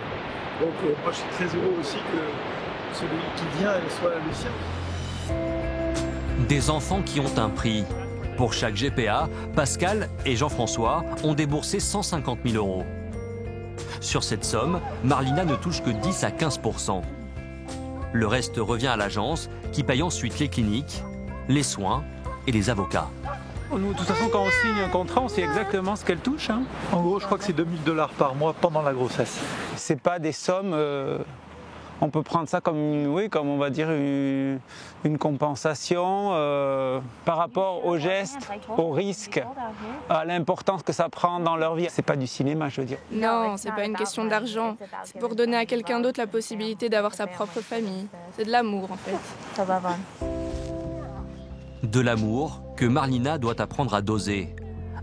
Donc moi je suis très heureux aussi que celui qui vient soit le sien. Des enfants qui ont un prix. Pour chaque GPA, Pascal et Jean-François ont déboursé 150 000 €. Sur cette somme, Marlina ne touche que 10 à 15%. Le reste revient à l'agence qui paye ensuite les cliniques, les soins et les avocats. Nous, de toute façon, quand on signe un contrat, on sait exactement ce qu'elle touche. Hein. En gros, je crois que c'est 2 000 $ par mois pendant la grossesse. C'est pas des sommes. On peut prendre ça comme, oui, comme on va dire une compensation par rapport au geste, au risque, à l'importance que ça prend dans leur vie. C'est pas du cinéma, je veux dire. Non, c'est pas une question d'argent. C'est pour donner à quelqu'un d'autre la possibilité d'avoir sa propre famille. C'est de l'amour, en fait. De l'amour que Marlina doit apprendre à doser.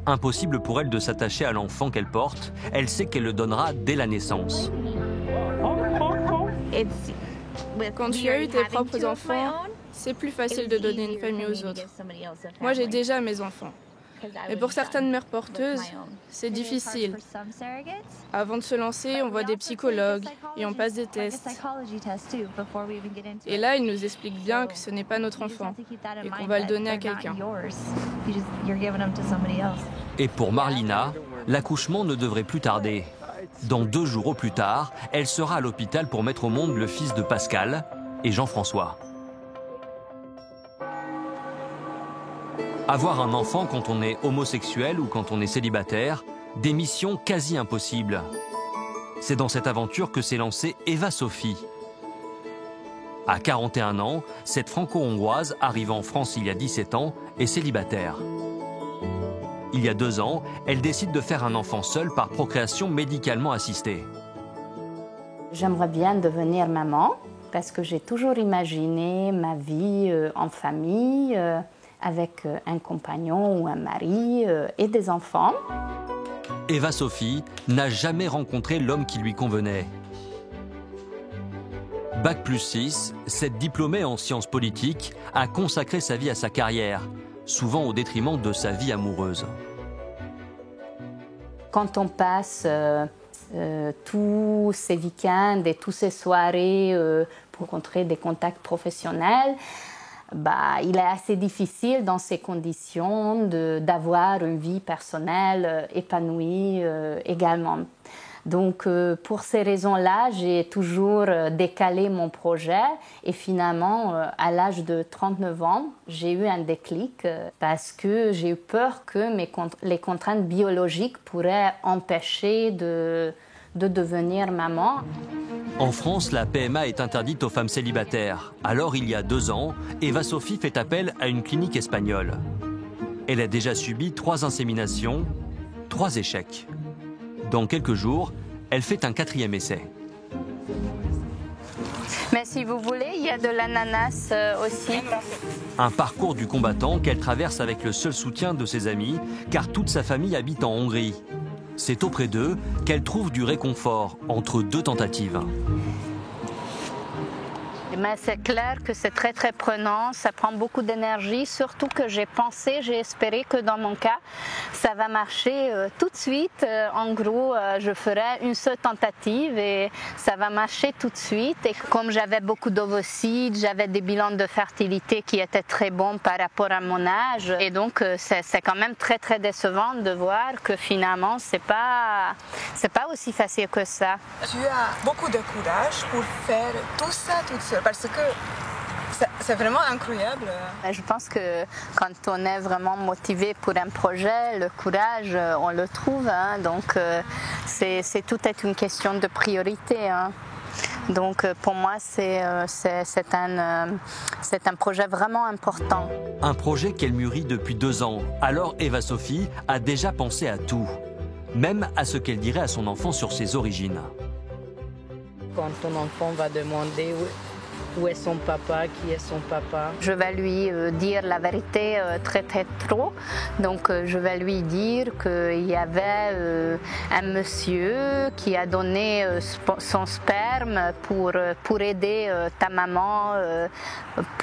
Impossible pour elle de s'attacher à l'enfant qu'elle porte. Elle sait qu'elle le donnera dès la naissance. Quand tu as eu tes propres enfants, c'est plus facile de donner une famille aux autres. Moi, j'ai déjà mes enfants. Mais pour certaines mères porteuses, c'est difficile. Avant de se lancer, on voit des psychologues et on passe des tests. Et là, ils nous expliquent bien que ce n'est pas notre enfant et qu'on va le donner à quelqu'un. Et pour Marlina, l'accouchement ne devrait plus tarder. Dans 2 jours au plus tard, elle sera à l'hôpital pour mettre au monde le fils de Pascal et Jean-François. Avoir un enfant quand on est homosexuel ou quand on est célibataire, des missions quasi impossibles. C'est dans cette aventure que s'est lancée Eva Sophie. À 41 ans, cette franco-hongroise arrive en France il y a 17 ans est célibataire. Il y a 2 ans, elle décide de faire un enfant seule par procréation médicalement assistée. J'aimerais bien devenir maman parce que j'ai toujours imaginé ma vie en famille, avec un compagnon ou un mari et des enfants. Eva Sophie n'a jamais rencontré l'homme qui lui convenait. Bac+6, cette diplômée en sciences politiques a consacré sa vie à sa carrière, souvent au détriment de sa vie amoureuse. Quand on passe tous ces week-ends et toutes ces soirées pour rencontrer des contacts professionnels, il est assez difficile dans ces conditions d'avoir une vie personnelle épanouie également. Donc pour ces raisons-là, j'ai toujours décalé mon projet et finalement, à l'âge de 39 ans, j'ai eu un déclic parce que j'ai eu peur que les contraintes biologiques pourraient empêcher de devenir maman. En France, la PMA est interdite aux femmes célibataires. Alors, il y a 2 ans, Eva Sophie fait appel à une clinique espagnole. Elle a déjà subi 3 inséminations, 3 échecs. Dans quelques jours, elle fait un 4e essai. Mais si vous voulez, il y a de l'ananas aussi. Un parcours du combattant qu'elle traverse avec le seul soutien de ses amis, car toute sa famille habite en Hongrie. C'est auprès d'eux qu'elle trouve du réconfort entre 2 tentatives. Mais c'est clair que c'est très très prenant, ça prend beaucoup d'énergie, surtout que j'ai espéré que dans mon cas, ça va marcher tout de suite. En gros, je ferai une seule tentative et ça va marcher tout de suite. Et comme j'avais beaucoup d'ovocytes, j'avais des bilans de fertilité qui étaient très bons par rapport à mon âge. Et donc, c'est quand même très très décevant de voir que finalement, c'est pas aussi facile que ça. Tu as beaucoup de courage pour faire tout ça toute seule. Parce que c'est vraiment incroyable. Je pense que quand on est vraiment motivé pour un projet, le courage, on le trouve. Hein. Donc, tout est une question de priorité. Hein. Donc, pour moi, c'est un projet vraiment important. Un projet qu'elle mûrit depuis 2 ans. Alors, Eva Sophie a déjà pensé à tout. Même à ce qu'elle dirait à son enfant sur ses origines. Quand ton enfant va demander où est son papa, qui est son papa. Je vais lui dire la vérité très très trop. Donc je vais lui dire qu'il y avait un monsieur qui a donné son sperme pour aider ta maman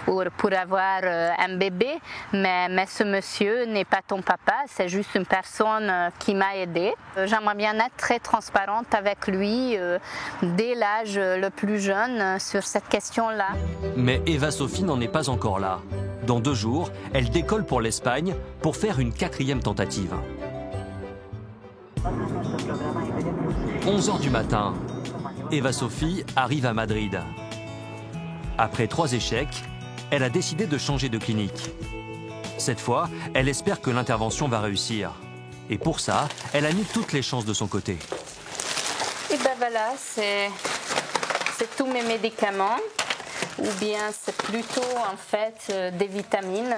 pour avoir un bébé. Mais ce monsieur n'est pas ton papa, c'est juste une personne qui m'a aidée. J'aimerais bien être très transparente avec lui dès l'âge le plus jeune sur cette question-là. Mais Eva Sophie n'en est pas encore là. Dans 2 jours, elle décolle pour l'Espagne pour faire une 4e tentative. 11 h du matin, Eva-Sophie arrive à Madrid. Après 3 échecs, elle a décidé de changer de clinique. Cette fois, elle espère que l'intervention va réussir. Et pour ça, elle a mis toutes les chances de son côté. Et ben voilà, c'est tous mes médicaments. Ou bien c'est plutôt en fait des vitamines.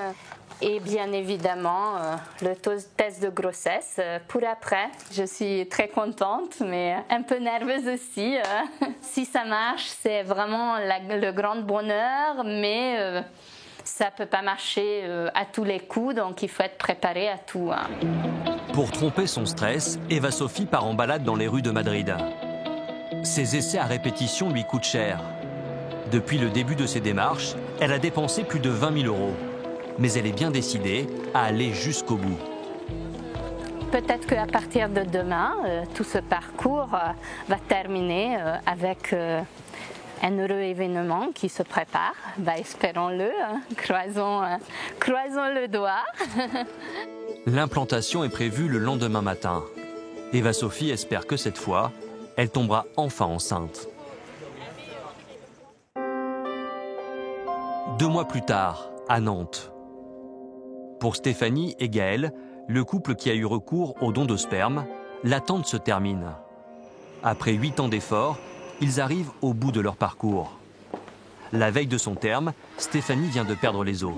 Et bien évidemment, le test de grossesse pour après. Je suis très contente, mais un peu nerveuse aussi. Si ça marche, c'est vraiment le grand bonheur, mais ça ne peut pas marcher à tous les coups, donc il faut être préparé à tout. Pour tromper son stress, Eva-Sophie part en balade dans les rues de Madrid. Ses essais à répétition lui coûtent cher. Depuis le début de ses démarches, elle a dépensé plus de 20 000 €. Mais elle est bien décidée à aller jusqu'au bout. Peut-être qu'à partir de demain, tout ce parcours va terminer avec un heureux événement qui se prépare. Espérons-le, croisons le doigt. L'implantation est prévue le lendemain matin. Eva-Sophie espère que cette fois, elle tombera enfin enceinte. 2 mois plus tard, à Nantes. Pour Stéphanie et Gaël, le couple qui a eu recours au don de sperme, l'attente se termine. Après 8 ans d'efforts, ils arrivent au bout de leur parcours. La veille de son terme, Stéphanie vient de perdre les os.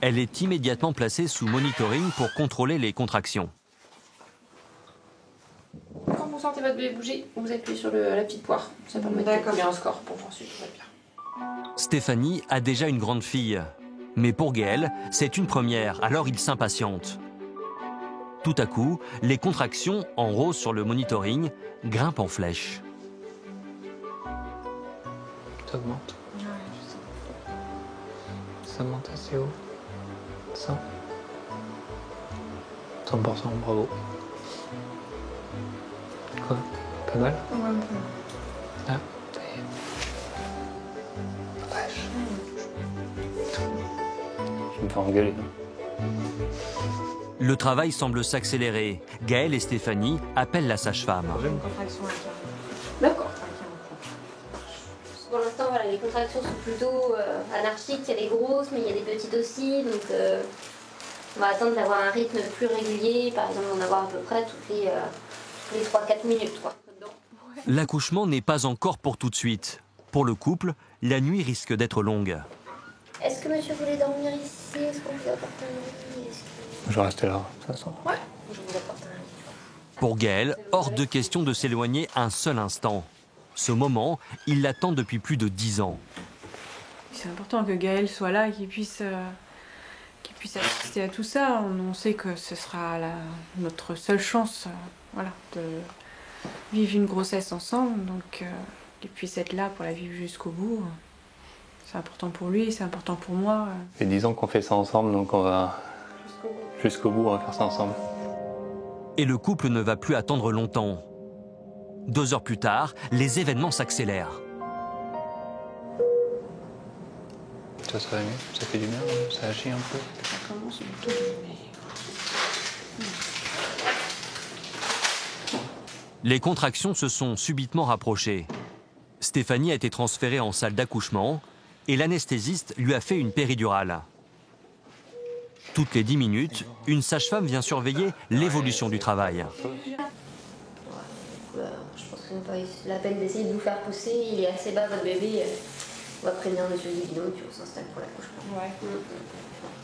Elle est immédiatement placée sous monitoring pour contrôler les contractions. Quand vous sentez votre bébé bouger, vous appuyez sur la petite poire. Ça permet de calculer un score pour voir si tout va bien. Stéphanie a déjà une grande fille. Mais pour Gaël, c'est une première, alors il s'impatiente. Tout à coup, les contractions, en rose sur le monitoring, grimpent en flèche. Ça augmente. Ça monte assez haut. 100%, bravo. Quoi? Pas mal? Ouais, un peu. Ah. Je me fais engueuler. Le travail semble s'accélérer. Gaël et Stéphanie appellent la sage-femme. D'accord. Pour l'instant, voilà, les contractions sont plutôt anarchiques. Il y a des grosses, mais il y a des petites aussi. Donc, on va attendre d'avoir un rythme plus régulier. Par exemple, d'en avoir à peu près toutes les 3-4 minutes. Quoi. L'accouchement n'est pas encore pour tout de suite. Pour le couple, la nuit risque d'être longue. Est-ce que monsieur voulait dormir ici? Est-ce qu'on peut apporter un lit? Je vais rester là, de toute façon. Ouais, je vous apporte un lit. Pour Gaël, hors de question de s'éloigner un seul instant. Ce moment, il l'attend depuis plus de 10 ans. C'est important que Gaël soit là et qu'il puisse assister à tout ça. On sait que ce sera notre seule chance de vivre une grossesse ensemble. Donc qu'il puisse être là pour la vivre jusqu'au bout. C'est important pour lui, c'est important pour moi. Ça fait 10 ans qu'on fait ça ensemble, donc on va jusqu'au bout, on va faire ça ensemble. Et le couple ne va plus attendre longtemps. 2 heures plus tard, les événements s'accélèrent. Ça va mieux, ça fait du bien, ça agit un peu. Ça commence Les contractions se sont subitement rapprochées. Stéphanie a été transférée en salle d'accouchement et l'anesthésiste lui a fait une péridurale. Toutes les 10 minutes, une sage-femme vient surveiller l'évolution du travail. Je pense que c'est pas la peine d'essayer de vous faire pousser. Il est assez bas, votre bébé. On va prévenir monsieur Guidon, puis on s'installe pour l'accouchement. Ouais.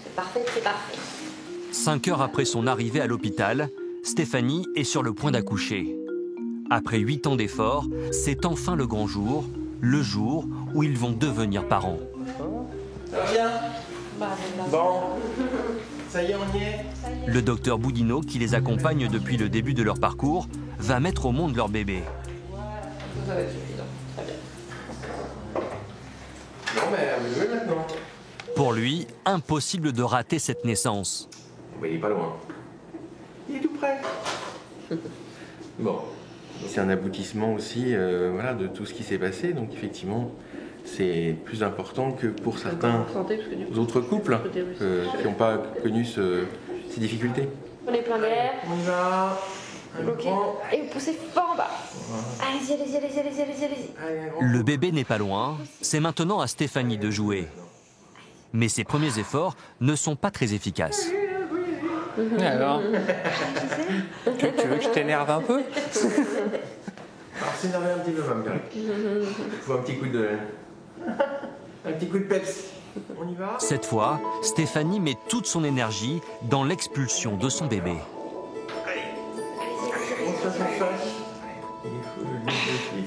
C'est parfait, c'est parfait. 5 heures après son arrivée à l'hôpital, Stéphanie est sur le point d'accoucher. Après 8 ans d'efforts, c'est enfin le grand jour, le jour où ils vont devenir parents. Ça va bien? Bon, ça y est, on y est. Le docteur Boudinot, qui les accompagne depuis le début de leur parcours, va mettre au monde leur bébé. Ça va être suffisant. Très bien. Non, mais jouez maintenant. Pour lui, impossible de rater cette naissance. Mais il est pas loin. Il est tout près. Bon. C'est un aboutissement aussi de tout ce qui s'est passé. Donc effectivement, c'est plus important que pour certains autres couples qui n'ont pas connu ces difficultés. Prenez plein d'air. On y va. Bloquez. Et vous poussez fort en bas. Allez-y, allez-y, allez-y, allez-y, allez-y, allez-y. Le bébé n'est pas loin, c'est maintenant à Stéphanie de jouer. Mais ses premiers efforts ne sont pas très efficaces. Alors, tu veux que je t'énerve un peu? Alors s'énerver un petit peu, Mme Garrick. Il faut un petit coup de peps. On y va. Cette fois, Stéphanie met toute son énergie dans l'expulsion de son bébé.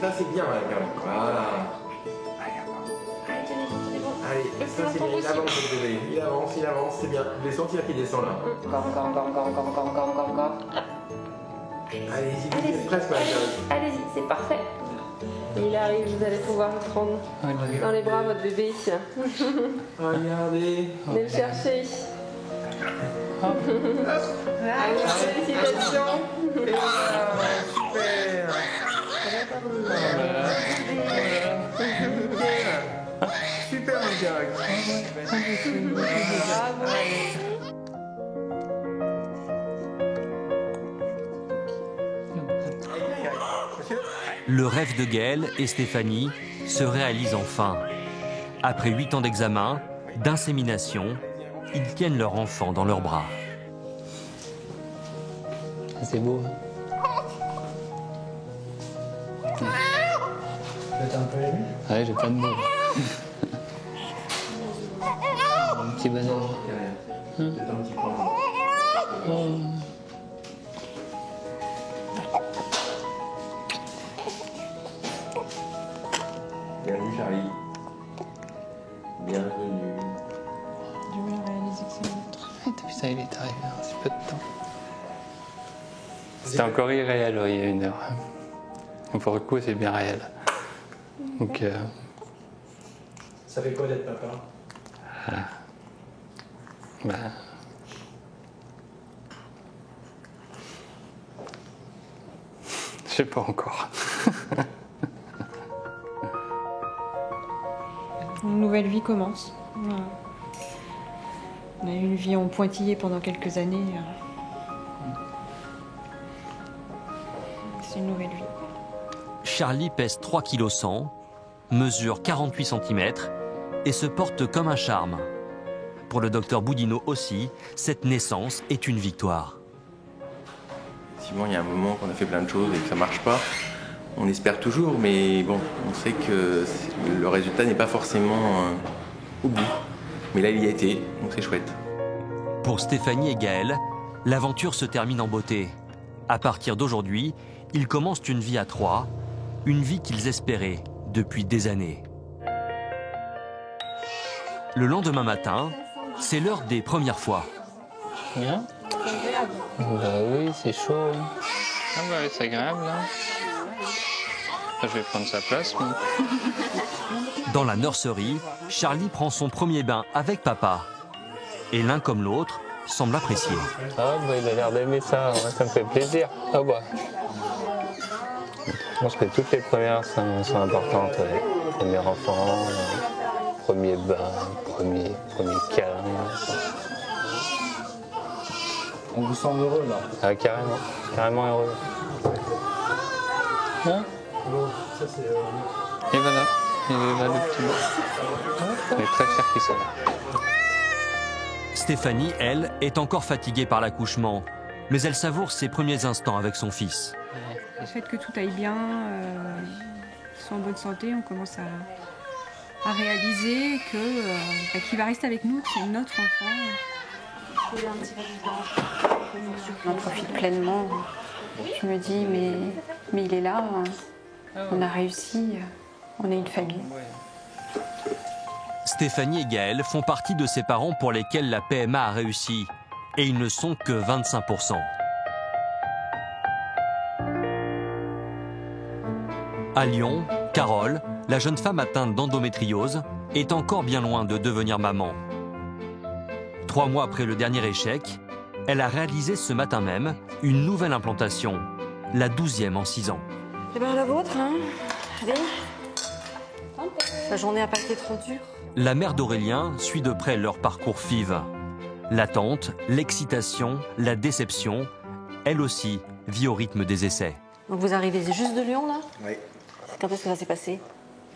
Ça c'est bien, Mme Garrick. Voilà. Allez, ça c'est bien, il avance le bébé. Il avance, c'est bien. Je vais sentir qu'il descend là. Encore. Allez-y, presque, Mme Garrick. Allez-y, c'est parfait. Il arrive, vous allez pouvoir le prendre dans les bras, votre bébé. Regardez. Venez le chercher. Félicitations. Super, Mme Garrick. Le rêve de Gaël et Stéphanie se réalise enfin. Après 8 ans d'examen, d'insémination, ils tiennent leur enfant dans leurs bras. C'est beau. T'es un peu ému? Ouais, j'ai pas de mots. Un petit bonhomme. Bienvenue, Charlie. Bienvenue. Du mieux réalisé que c'est l'autre. T'as vu ça, il est arrivé un petit peu de temps. C'était encore irréel, oui, il y a 1 heure. Pour le coup, c'est bien réel. Donc, Ça fait quoi d'être papa? Bah... Je sais pas encore. Une nouvelle vie commence. Voilà. On a eu une vie en pointillé pendant quelques années. C'est une nouvelle vie. Charlie pèse 3 kg 100, mesure 48 cm et se porte comme un charme. Pour le docteur Boudinot aussi, cette naissance est une victoire. Effectivement, il y a un moment qu'on a fait plein de choses et que ça marche pas. On espère toujours, mais bon, on sait que le résultat n'est pas forcément au bout. Mais là, il y a été, donc c'est chouette. Pour Stéphanie et Gaël, l'aventure se termine en beauté. À partir d'aujourd'hui, ils commencent une vie à 3, une vie qu'ils espéraient depuis des années. Le lendemain matin, c'est l'heure des premières fois. Bien. Bah oui, c'est chaud. Ah bah oui, c'est agréable là. Je vais prendre sa place. Mais... Dans la nurserie, Charlie prend son premier bain avec papa. Et l'un comme l'autre semble apprécier. Ah bah il a l'air d'aimer ça, ouais, ça me fait plaisir. Ah bah. Je pense que toutes les premières sont importantes. Premier enfant, premier bain, premier câlin. On vous sent heureux là? Ah carrément, carrément heureux. Hein? Ça c'est... Et voilà, il est là le petit bout. Il est très fier qu'il soit là. Stéphanie, elle, est encore fatiguée par l'accouchement, mais elle savoure ses premiers instants avec son fils. Le fait que tout aille bien, qu'ils soient en bonne santé, on commence à réaliser qu'il va rester avec nous, que c'est notre enfant. On en profite pleinement. Je me dis, mais il est là, on a réussi, on est une famille. Stéphanie et Gaël font partie de ces parents pour lesquels la PMA a réussi, et ils ne sont que 25%. À Lyon, Carole, la jeune femme atteinte d'endométriose, est encore bien loin de devenir maman. 3 mois après le dernier échec, elle a réalisé ce matin même une nouvelle implantation, la 12e en 6 ans. Et bien la vôtre, hein. Allez. La journée n'a pas été trop dure. La mère d'Aurélien suit de près leur parcours FIV. L'attente, l'excitation, la déception, elle aussi vit au rythme des essais. Donc vous arrivez juste de Lyon, là? Oui. Quand est-ce que ça s'est passé?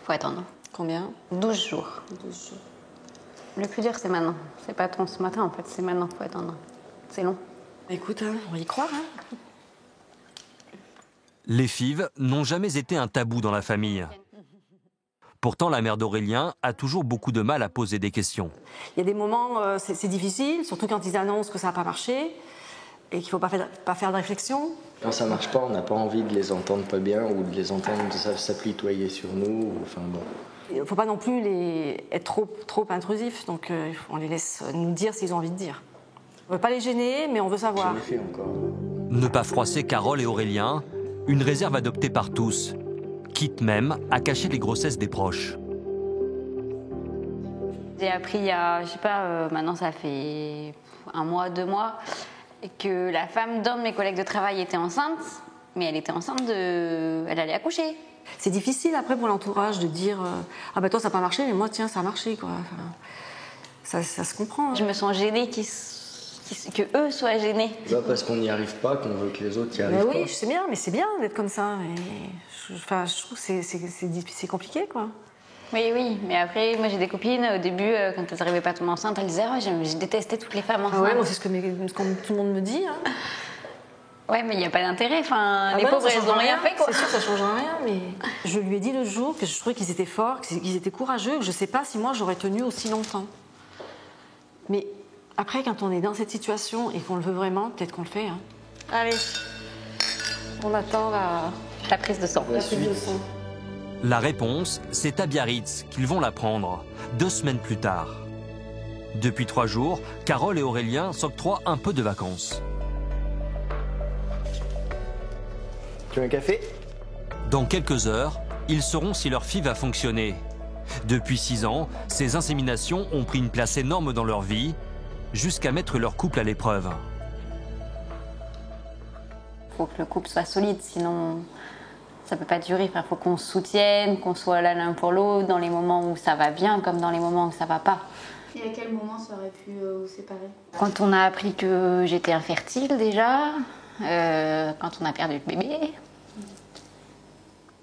Faut attendre. Combien? 12 jours. 12 jours. Le plus dur, c'est maintenant. C'est pas tant ce matin, en fait. C'est maintenant, faut attendre. C'est long. Écoute, hein, on va y croire, hein. Les FIV n'ont jamais été un tabou dans la famille. Pourtant, la mère d'Aurélien a toujours beaucoup de mal à poser des questions. Il y a des moments, c'est difficile, surtout quand ils annoncent que ça n'a pas marché et qu'il ne faut pas faire de réflexion. Quand ça ne marche pas, on n'a pas envie de les entendre pas bien ou de les entendre s'apitoyer sur nous. Enfin, bon. Il ne faut pas non plus être trop intrusif, donc on les laisse nous dire s'ils ont envie de dire. On ne veut pas les gêner, mais on veut savoir. Je l'ai fait encore. Ne pas froisser Carole et Aurélien, une réserve adoptée par tous, quitte même à cacher les grossesses des proches. J'ai appris il y a, je sais pas, maintenant ça fait 1 mois, 2 mois, que la femme d'un de mes collègues de travail était enceinte, mais elle était enceinte elle allait accoucher. C'est difficile après pour l'entourage de dire ah ben toi ça n'a pas marché, mais moi tiens ça a marché quoi. Enfin, ça se comprend. Hein. Je me sens gênée que eux soient gênés. C'est pas parce qu'on n'y arrive pas qu'on veut que les autres y arrivent. Oui, je sais bien, mais c'est bien d'être comme ça. Je trouve que c'est compliqué quoi. Oui, mais après, moi j'ai des copines, au début, quand elles n'arrivaient pas à tomber enceinte, elles disaient oh, je détestais toutes les femmes enceintes. Ah ouais, c'est ce que tout le monde me dit. Hein. Ouais, mais il n'y a pas d'intérêt, enfin, les pauvres, elles n'ont rien fait quoi. C'est sûr, ça ne change rien, mais je lui ai dit l'autre jour que je trouvais qu'ils étaient forts, qu'ils étaient courageux, que je ne sais pas si moi j'aurais tenu aussi longtemps. Mais après, quand on est dans cette situation et qu'on le veut vraiment, peut-être qu'on le fait. Hein. Allez, on attend la prise de sang. La réponse, c'est à Biarritz qu'ils vont la prendre, 2 semaines plus tard. Depuis 3 jours, Carole et Aurélien s'octroient un peu de vacances. Tu veux un café? Dans quelques heures, ils sauront si leur FIV a fonctionné. Depuis 6 ans, ces inséminations ont pris une place énorme dans leur vie, jusqu'à mettre leur couple à l'épreuve. Il faut que le couple soit solide, sinon ça ne peut pas durer. Il faut qu'on se soutienne, qu'on soit là l'un pour l'autre, dans les moments où ça va bien comme dans les moments où ça ne va pas. Et à quel moment ça aurait pu vous séparer? Quand on a appris que j'étais infertile déjà, quand on a perdu le bébé.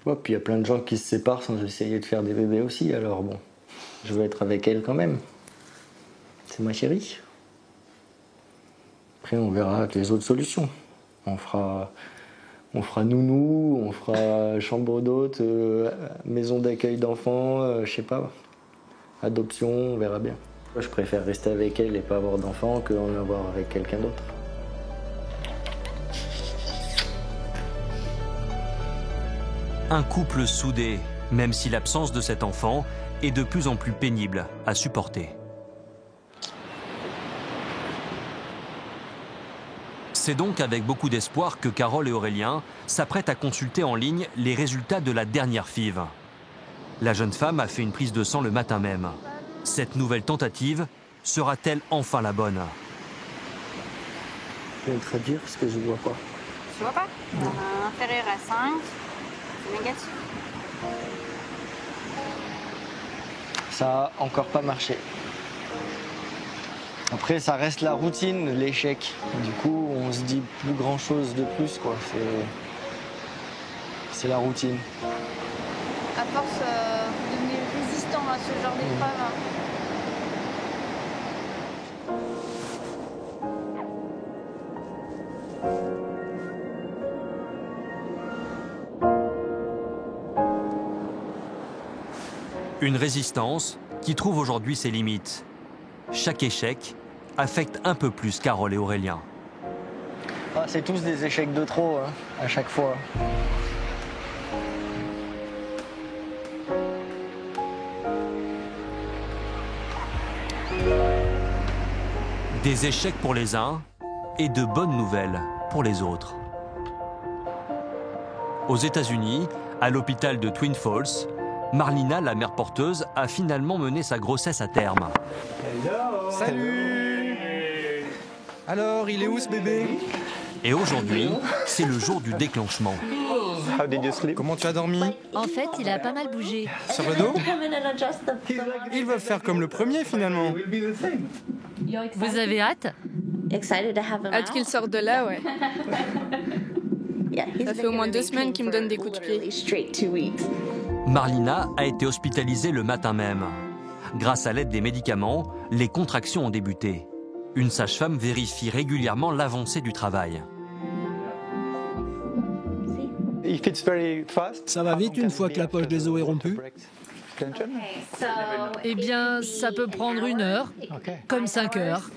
Ouais, puis il y a plein de gens qui se séparent sans essayer de faire des bébés aussi, alors bon, je veux être avec elle quand même. C'est ma chérie. Après, on verra avec les autres solutions. On fera nounou, on fera chambre d'hôte, maison d'accueil d'enfants, je sais pas, adoption, on verra bien. Moi, je préfère rester avec elle et pas avoir d'enfants qu'en avoir avec quelqu'un d'autre. Un couple soudé, même si l'absence de cet enfant est de plus en plus pénible à supporter. C'est donc avec beaucoup d'espoir que Carole et Aurélien s'apprêtent à consulter en ligne les résultats de la dernière FIV. La jeune femme a fait une prise de sang le matin même. Cette nouvelle tentative sera-t-elle enfin la bonne? Je vais traduire parce que je ne vois pas. Tu vois pas? Inférieur à 5, c'est négatif. Ça a encore pas marché. Après, ça reste la routine, l'échec. Du coup, on se dit plus grand chose de plus, quoi. C'est la routine. À force, vous devenez résistant à ce genre d'épreuve. Une résistance qui trouve aujourd'hui ses limites. Chaque échec affecte un peu plus Carole et Aurélien. Ah, c'est tous des échecs de trop, hein, à chaque fois. Des échecs pour les uns et de bonnes nouvelles pour les autres. Aux États-Unis, à l'hôpital de Twin Falls, Marlina, la mère porteuse, a finalement mené sa grossesse à terme. Hello. Salut. Alors, il est où ce bébé? Et aujourd'hui, c'est le jour du déclenchement. Comment tu as dormi? En fait, il a pas mal bougé. Sur le dos? Il va faire comme le premier finalement. Vous avez hâte? Hâte qu'il sorte de là, ouais. Ça fait au moins 2 semaines qu'il me donne des coups de pied. Marlina a été hospitalisée le matin même. Grâce à l'aide des médicaments, les contractions ont débuté. Une sage-femme vérifie régulièrement l'avancée du travail. Ça va vite une fois que la poche des os est rompue? Eh bien, ça peut prendre 1 heure, comme 5 heures.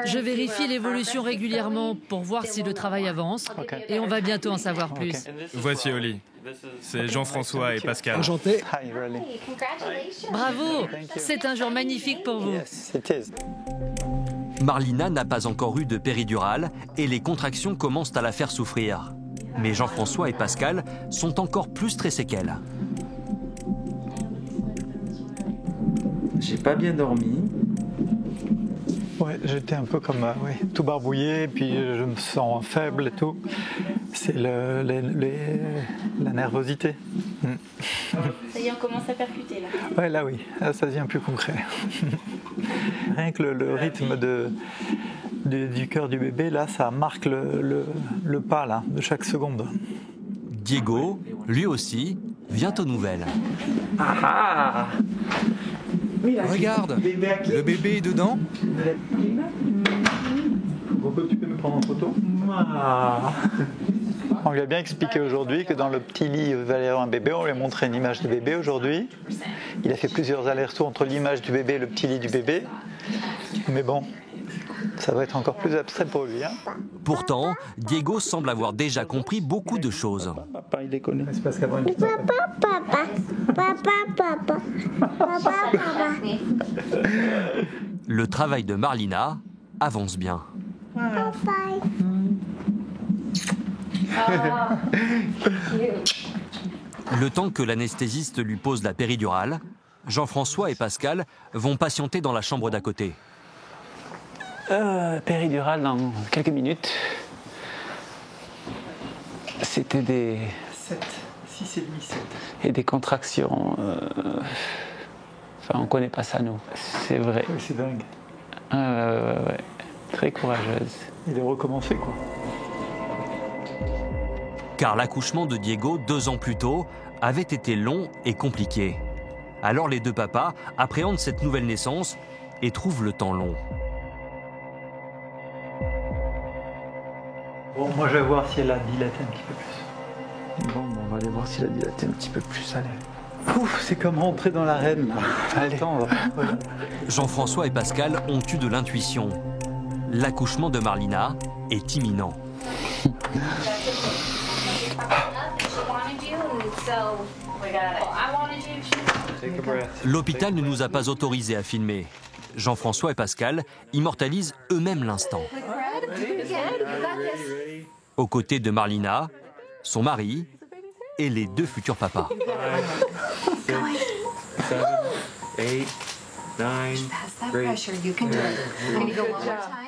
Je vérifie l'évolution régulièrement pour voir si le travail avance et on va bientôt en savoir plus. Voici Oli. C'est Jean-François et Pascal. Enchanté. Bravo, c'est un jour magnifique pour vous. Marlina n'a pas encore eu de péridurale et les contractions commencent à la faire souffrir. Mais Jean-François et Pascal sont encore plus stressés qu'elle. J'ai pas bien dormi. Ouais, j'étais un peu comme tout barbouillé, puis je me sens faible et tout. C'est la nervosité. Ça y est, on commence à percuter là. Ouais, là oui, là, ça devient plus concret. Rien que le rythme du cœur du bébé, là, ça marque le pas là, de chaque seconde. Diego, lui aussi, vient aux nouvelles. Ah! Regarde, le bébé est dedans. Tu peux me prendre en photo? On lui a bien expliqué aujourd'hui que dans le petit lit, il va y avoir un bébé. On lui a montré une image du bébé aujourd'hui. Il a fait plusieurs allers-retours entre l'image du bébé et le petit lit du bébé. Mais bon, ça va être encore plus abstrait pour lui. Hein. Pourtant, Diego semble avoir déjà compris beaucoup de choses. Papa, il les connaît. C'est parce qu'avant, il Le travail de Marlina avance bien. Le temps que l'anesthésiste lui pose la péridurale, Jean-François et Pascal vont patienter dans la chambre d'à côté. Péridurale dans quelques minutes. C'était des... 6,5, 7. Et des contractions. Enfin, on connaît pas ça, nous. C'est vrai. Oui, c'est dingue. Ouais. Très courageuse. Il a recommencé, quoi. Car l'accouchement de Diego, 2 ans plus tôt, avait été long et compliqué. Alors les deux papas appréhendent cette nouvelle naissance et trouvent le temps long. Bon, moi je vais voir si elle a dilaté un petit peu plus. Bon, on va aller voir s'il a dilaté un petit peu plus. Allez. Ouf, c'est comme rentrer dans l'arène, là. Allez. Attends, Jean-François et Pascal ont eu de l'intuition. L'accouchement de Marlina est imminent. L'hôpital ne nous a pas autorisés à filmer. Jean-François et Pascal immortalisent eux-mêmes l'instant. Aux côtés de Marlina, son mari et les 2 futurs papas. 8, 9,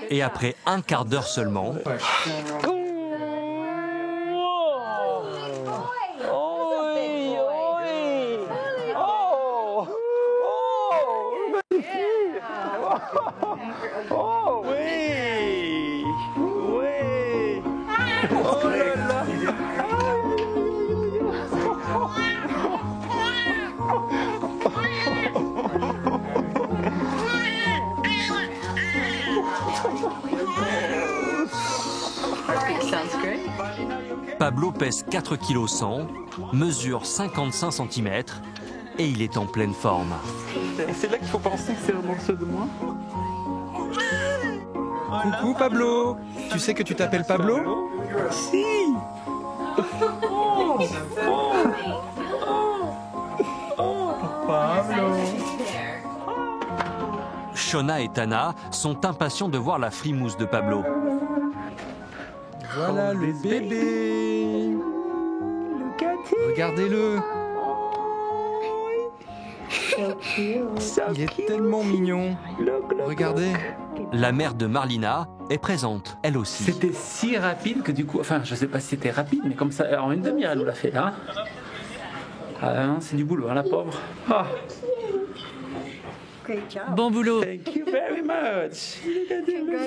Et après un quart d'heure seulement, oh oui! Oui! Oh là là! Pablo pèse 4 kg 100, mesure 55 cm et il est en pleine forme. C'est là qu'il faut penser que c'est un morceau de moi. Coucou Pablo, tu sais que tu t'appelles Pablo? Si. Pablo. Shona et Tana sont impatients de voir la frimousse de Pablo. Voilà le bébé. Regardez-le. Il est tellement mignon. Regardez. La mère de Marlina est présente, elle aussi. C'était si rapide que du coup, enfin je sais pas si c'était rapide, mais comme ça, en une demi-heure elle nous l'a fait. Hein. Ah non, c'est du boulot, hein, la pauvre. Ah. Bon boulot. Thank you very much.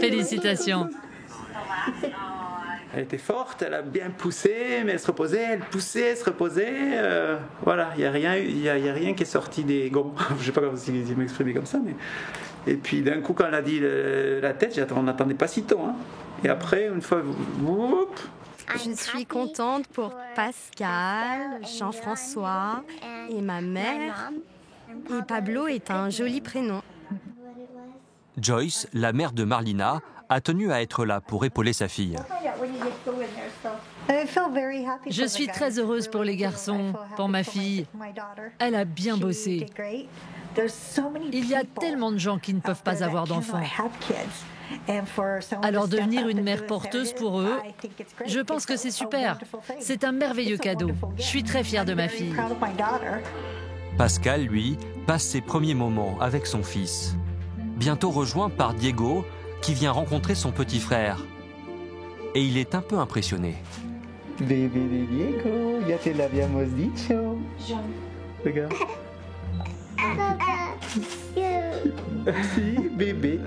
Félicitations. Elle était forte, elle a bien poussé, mais elle se reposait, elle poussait, elle se reposait. Voilà, il n'y a rien qui est sorti des gonds. Je ne sais pas si m'exprimer comme ça, mais. Et puis d'un coup, quand elle a dit la tête, on n'attendait pas si tôt. Hein. Et après, une fois. Whoop, je suis contente pour Pascal, Jean-François et ma mère. Et Pablo est un joli prénom. Joyce, la mère de Marlina, a tenu à être là pour épauler sa fille. Je suis très heureuse pour les garçons, pour ma fille. Elle a bien bossé. Il y a tellement de gens qui ne peuvent pas avoir d'enfants. Alors devenir une mère porteuse pour eux, je pense que c'est super. C'est un merveilleux cadeau. Je suis très fière de ma fille. Pascal, lui, passe ses premiers moments avec son fils. Bientôt rejoint par Diego, qui vient rencontrer son petit frère. Et il est un peu impressionné. Bébé de Diego, ya te lo habíamos dicho. Regarde. Si, bébé.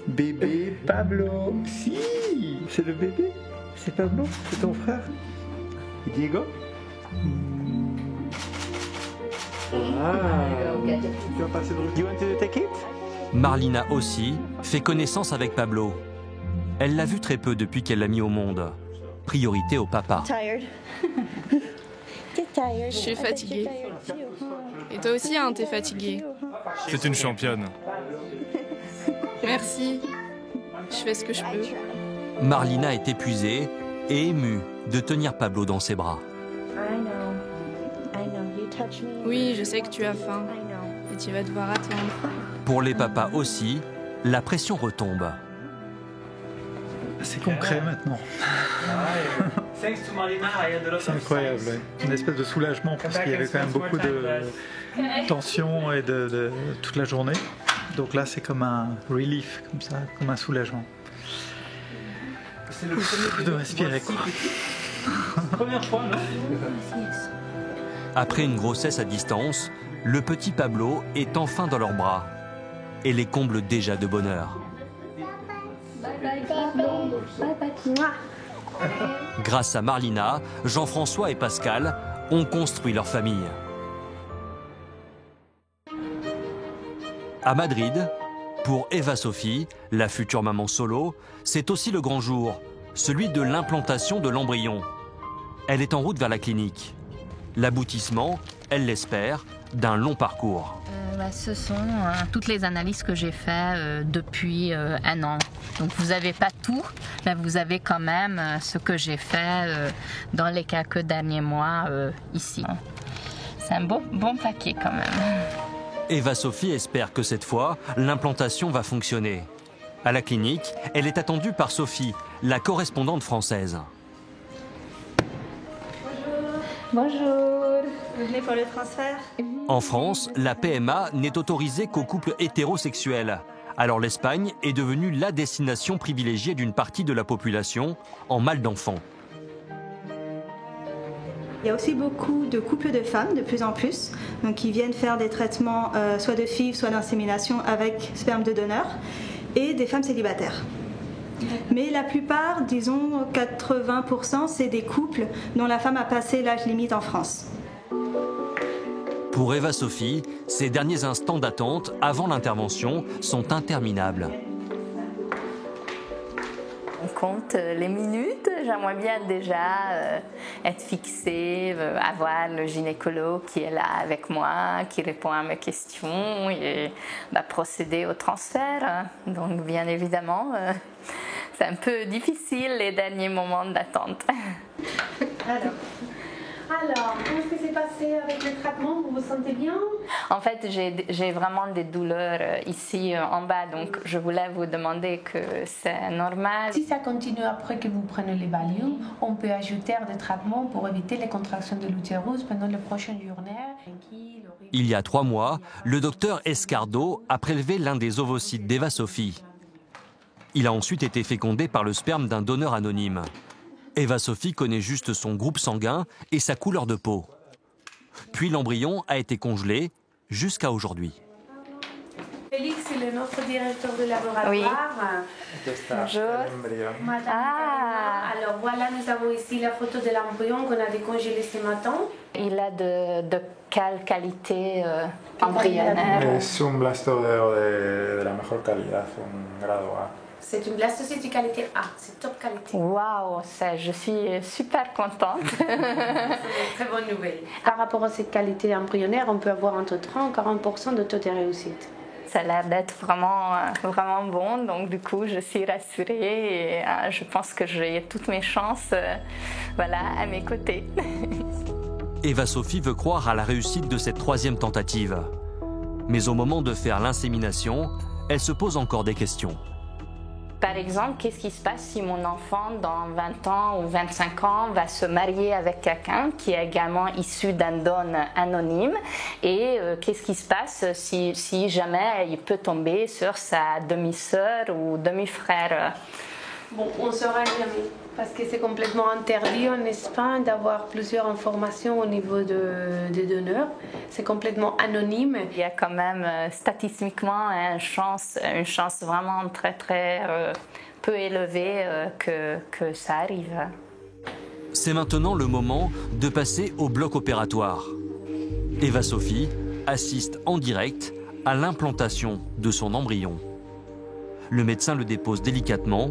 Bébé Pablo. Si, c'est le bébé. C'est Pablo, c'est ton frère. Diego. Tu vas passer de You want to take it? Marlina aussi fait connaissance avec Pablo. Elle l'a vu très peu depuis qu'elle l'a mis au monde. Priorité au papa. Je suis fatiguée. Et toi aussi, hein, t'es fatiguée. C'est une championne. Merci. Je fais ce que je peux. Marlina est épuisée et émue de tenir Pablo dans ses bras. Oui, je sais que tu as faim. Et tu vas devoir attendre. Pour les papas aussi, la pression retombe. C'est concret maintenant. C'est incroyable, ouais. Une espèce de soulagement parce qu'il y avait quand même beaucoup de tension et de toute la journée. Donc là, c'est comme un relief, comme ça, comme un soulagement. De respirer, quoi. Première fois, non? Après une grossesse à distance, le petit Pablo est enfin dans leurs bras et les comble déjà de bonheur. Grâce à Marlina, Jean-François et Pascal ont construit leur famille. À Madrid, pour Eva Sophie, la future maman solo, c'est aussi le grand jour, celui de l'implantation de l'embryon. Elle est en route vers la clinique. L'aboutissement, elle l'espère, d'un long parcours. Ce sont toutes les analyses que j'ai faites depuis un an. Donc vous n'avez pas tout, mais vous avez quand même ce que j'ai fait dans les quelques derniers mois ici. C'est un bon paquet quand même. Eva Sophie espère que cette fois, l'implantation va fonctionner. À la clinique, elle est attendue par Sophie, la correspondante française. Bonjour. Vous venez pour le transfert? En France, la PMA n'est autorisée qu'aux couples hétérosexuels. Alors l'Espagne est devenue la destination privilégiée d'une partie de la population en mal d'enfants. Il y a aussi beaucoup de couples de femmes, de plus en plus, donc qui viennent faire des traitements soit de FIV, soit d'insémination avec sperme de donneur, et des femmes célibataires. Mais la plupart, disons 80%, c'est des couples dont la femme a passé l'âge limite en France. Pour Eva Sophie, ces derniers instants d'attente avant l'intervention sont interminables. On compte les minutes. J'aimerais bien déjà être fixée, avoir le gynécologue qui est là avec moi, qui répond à mes questions et procéder au transfert. Donc bien évidemment, c'est un peu difficile les derniers moments d'attente. Alors, Alors, comment est-ce que c'est passé avec le traitement? Vous vous sentez bien? En fait, j'ai vraiment des douleurs ici en bas, donc je voulais vous demander que c'est normal. Si ça continue après que vous prenez les Valium, on peut ajouter des traitements pour éviter les contractions de l'utérus pendant les prochaines journées. Il y a 3 mois, le docteur Escardo a prélevé l'un des ovocytes d'Eva-Sophie. Il a ensuite été fécondé par le sperme d'un donneur anonyme. Eva-Sophie connaît juste son groupe sanguin et sa couleur de peau. Puis l'embryon a été congelé jusqu'à aujourd'hui. Félix, il est notre directeur de laboratoire. Oui. Bonjour. Alors voilà, nous avons ici la photo de l'embryon qu'on a décongelé ce matin. Il a de quelle qualité embryonnaire? Es un blastoideo de la mejor calidad, un grado A. C'est une blastocyte de qualité A, c'est top qualité. Waouh, je suis super contente. C'est une très bonne nouvelle. Par rapport à cette qualité embryonnaire, on peut avoir entre 30 et 40% de taux de réussite. Ça a l'air d'être vraiment bon, donc du coup je suis rassurée et je pense que j'ai toutes mes chances à mes côtés. Eva-Sophie veut croire à la réussite de cette 3e tentative. Mais au moment de faire l'insémination, elle se pose encore des questions. Par exemple, qu'est-ce qui se passe si mon enfant, dans 20 ans ou 25 ans, va se marier avec quelqu'un qui est également issu d'un don anonyme? Et qu'est-ce qui se passe si jamais il peut tomber sur sa demi-sœur ou demi-frère? Bon, on ne saura jamais, parce que c'est complètement interdit en Espagne d'avoir plusieurs informations au niveau des donneurs. C'est complètement anonyme. Il y a quand même statistiquement une chance vraiment très peu élevée que ça arrive. C'est maintenant le moment de passer au bloc opératoire. Eva-Sophie assiste en direct à l'implantation de son embryon. Le médecin le dépose délicatement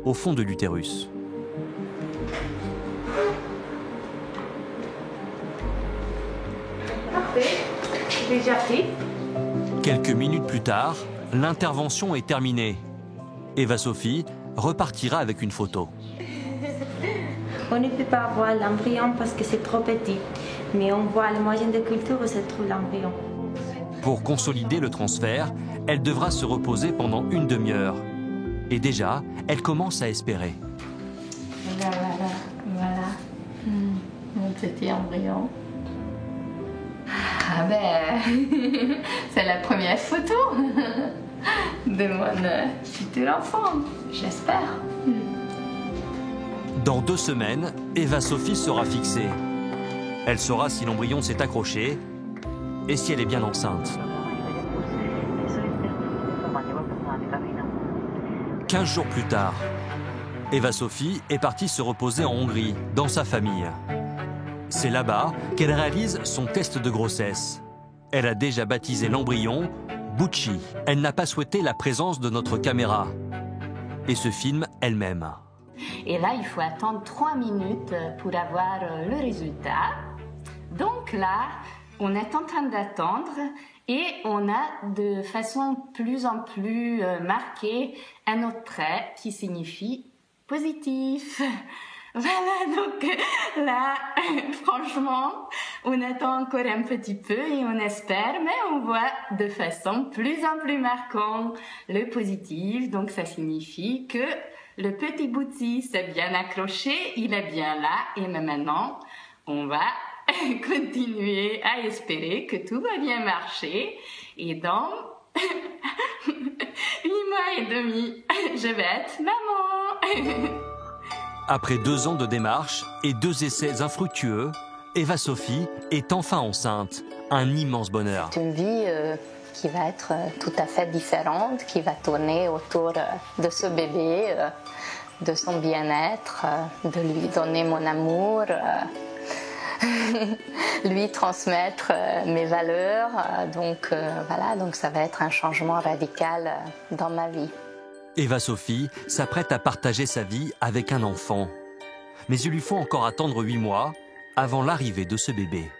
au fond de l'utérus. Parfait, déjà fait. Quelques minutes plus tard, l'intervention est terminée. Eva-Sophie repartira avec une photo. On ne peut pas voir l'embryon parce que c'est trop petit, mais on voit le moyen de culture où se trouve l'embryon. Pour consolider le transfert, elle devra se reposer pendant une demi-heure. Et déjà, elle commence à espérer. Voilà. Mon petit embryon. Ah ben, c'est la première photo de mon futur enfant, j'espère. Dans 2 semaines, Eva-Sophie sera fixée. Elle saura si l'embryon s'est accroché et si elle est bien enceinte. 15 jours plus tard, Eva-Sophie est partie se reposer en Hongrie, dans sa famille. C'est là-bas qu'elle réalise son test de grossesse. Elle a déjà baptisé l'embryon Bucci. Elle n'a pas souhaité la présence de notre caméra et se filme elle-même. Et là, il faut attendre 3 minutes pour avoir le résultat. Donc là, on est en train d'attendre et on a de façon plus en plus marquée un autre trait qui signifie positif. Voilà, donc là, franchement, on attend encore un petit peu et on espère, mais on voit de façon plus en plus marquante le positif. Donc ça signifie que le petit bouti s'est bien accroché, il est bien là et maintenant, on va continuer à espérer que tout va bien marcher et dans 8 mois et demi, je vais être maman. Après 2 ans de démarche et 2 essais infructueux, Eva-Sophie est enfin enceinte. Un immense bonheur. C'est une vie qui va être tout à fait différente, qui va tourner autour de ce bébé, de son bien-être, de lui donner mon amour, lui transmettre mes valeurs. Donc voilà, donc ça va être un changement radical dans ma vie. Eva-Sophie s'apprête à partager sa vie avec un enfant. Mais il lui faut encore attendre 8 mois avant l'arrivée de ce bébé.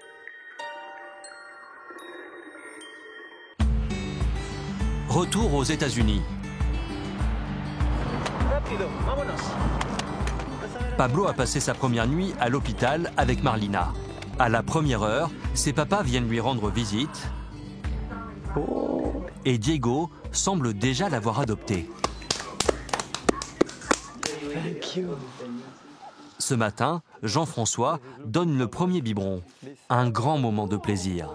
Retour aux États-Unis. Pablo a passé sa première nuit à l'hôpital avec Marlina. À la première heure, ses papas viennent lui rendre visite et Diego semble déjà l'avoir adopté. Ce matin, Jean-François donne le premier biberon. Un grand moment de plaisir.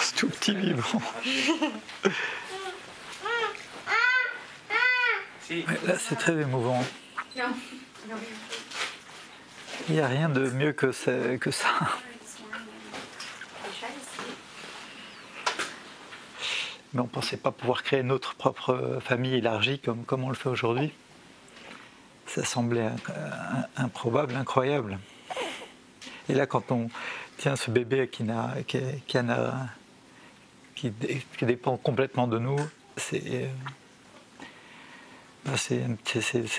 Ce tout petit biberon. Ouais, là, c'est très émouvant. Il n'y a rien de mieux que ça. Mais on ne pensait pas pouvoir créer notre propre famille élargie comme on le fait aujourd'hui. Ça semblait improbable, incroyable. Et là, quand on tient ce bébé qui dépend complètement de nous, c'est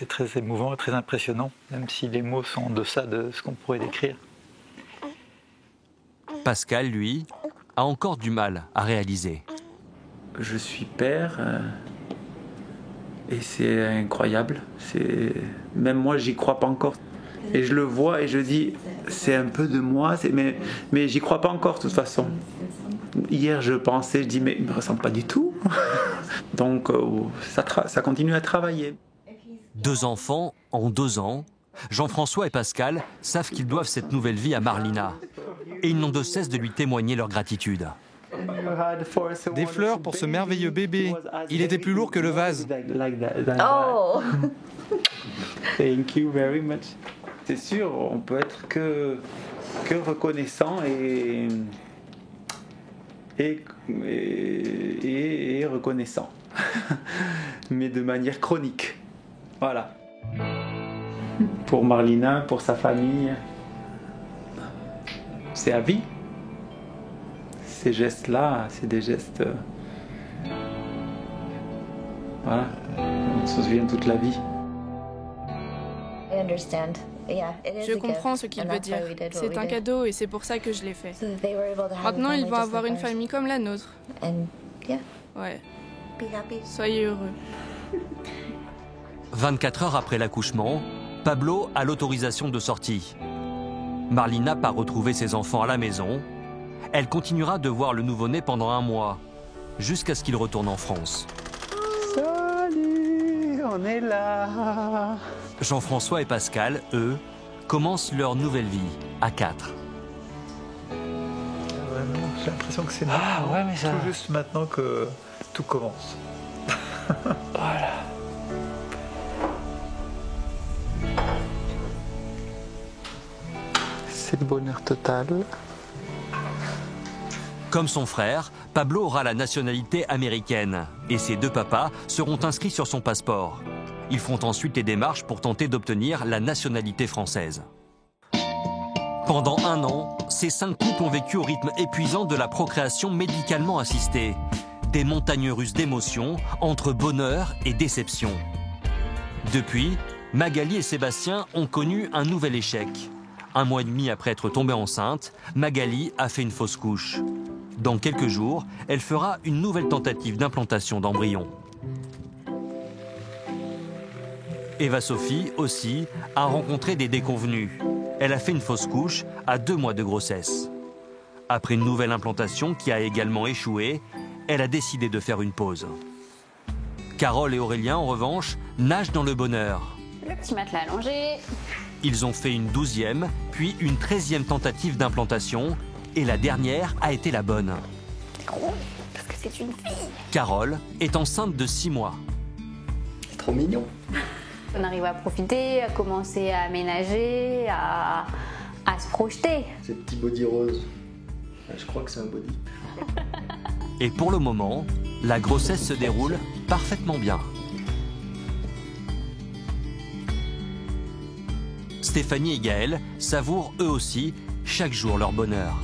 très émouvant et très impressionnant, même si les mots sont en deçà de ce qu'on pourrait décrire. Pascal, lui, a encore du mal à réaliser. Je suis père et c'est incroyable. Même moi, j'y crois pas encore. Et je le vois et je dis, c'est un peu de moi, mais j'y crois pas encore de toute façon. Hier, je pensais, je dis, mais il me ressemble pas du tout. Donc, ça continue à travailler. 2 enfants en 2 ans, Jean-François et Pascal savent qu'ils doivent cette nouvelle vie à Marlina. Et ils n'ont de cesse de lui témoigner leur gratitude. Des fleurs pour ce merveilleux bébé. Il était plus lourd que le vase. Oh. Thank you very much. C'est sûr, on peut être que reconnaissant et reconnaissant, mais de manière chronique. Voilà. Pour Marlina, pour sa famille, c'est à vie. Ces gestes-là, c'est des gestes. Voilà, on se souvient toute la vie. Je comprends ce qu'il veut dire. C'est un cadeau et c'est pour ça que je l'ai fait. Maintenant, ils vont avoir une famille comme la nôtre. Ouais. Soyez heureux. 24 heures après l'accouchement, Pablo a l'autorisation de sortie. Marlina part retrouver ses enfants à la maison. Elle continuera de voir le nouveau-né pendant 1 mois, jusqu'à ce qu'il retourne en France. Salut, on est là. Jean-François et Pascal, eux, commencent leur nouvelle vie à 4. J'ai l'impression que c'est tout juste maintenant que tout commence. Voilà. C'est le bonheur total. Comme son frère, Pablo aura la nationalité américaine et ses 2 papas seront inscrits sur son passeport. Ils feront ensuite les démarches pour tenter d'obtenir la nationalité française. Pendant 1 an, ces 5 couples ont vécu au rythme épuisant de la procréation médicalement assistée. Des montagnes russes d'émotions entre bonheur et déception. Depuis, Magali et Sébastien ont connu un nouvel échec. 1 mois et demi après être tombée enceinte, Magali a fait une fausse couche. Dans quelques jours, elle fera une nouvelle tentative d'implantation d'embryon. Eva-Sophie, aussi, a rencontré des déconvenus. Elle a fait une fausse couche à 2 mois de grossesse. Après une nouvelle implantation qui a également échoué, elle a décidé de faire une pause. Carole et Aurélien, en revanche, nagent dans le bonheur. Le petit matelas allongé. Ils ont fait une 12e, puis une 13e tentative d'implantation, et la dernière a été la bonne. Parce que c'est une fille. Carole est enceinte de 6 mois. C'est trop mignon. On arrive à profiter, à commencer à aménager, à se projeter. Ces petits body roses. Je crois que c'est un body. Et pour le moment, la grossesse se déroule parfaitement bien. Stéphanie et Gaël savourent eux aussi chaque jour leur bonheur.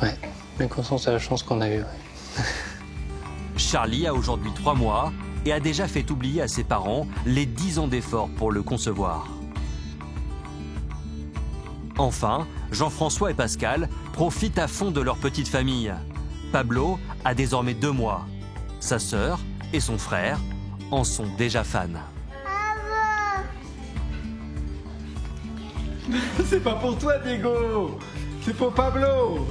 Ouais, mais conscience à la chance qu'on a eue. Ouais. Charlie a aujourd'hui 3 mois et a déjà fait oublier à ses parents les 10 ans d'efforts pour le concevoir. Enfin, Jean-François et Pascal profitent à fond de leur petite famille. Pablo a désormais 2 mois. Sa sœur et son frère en sont déjà fans. C'est pas pour toi, Diego. C'est pour Pablo.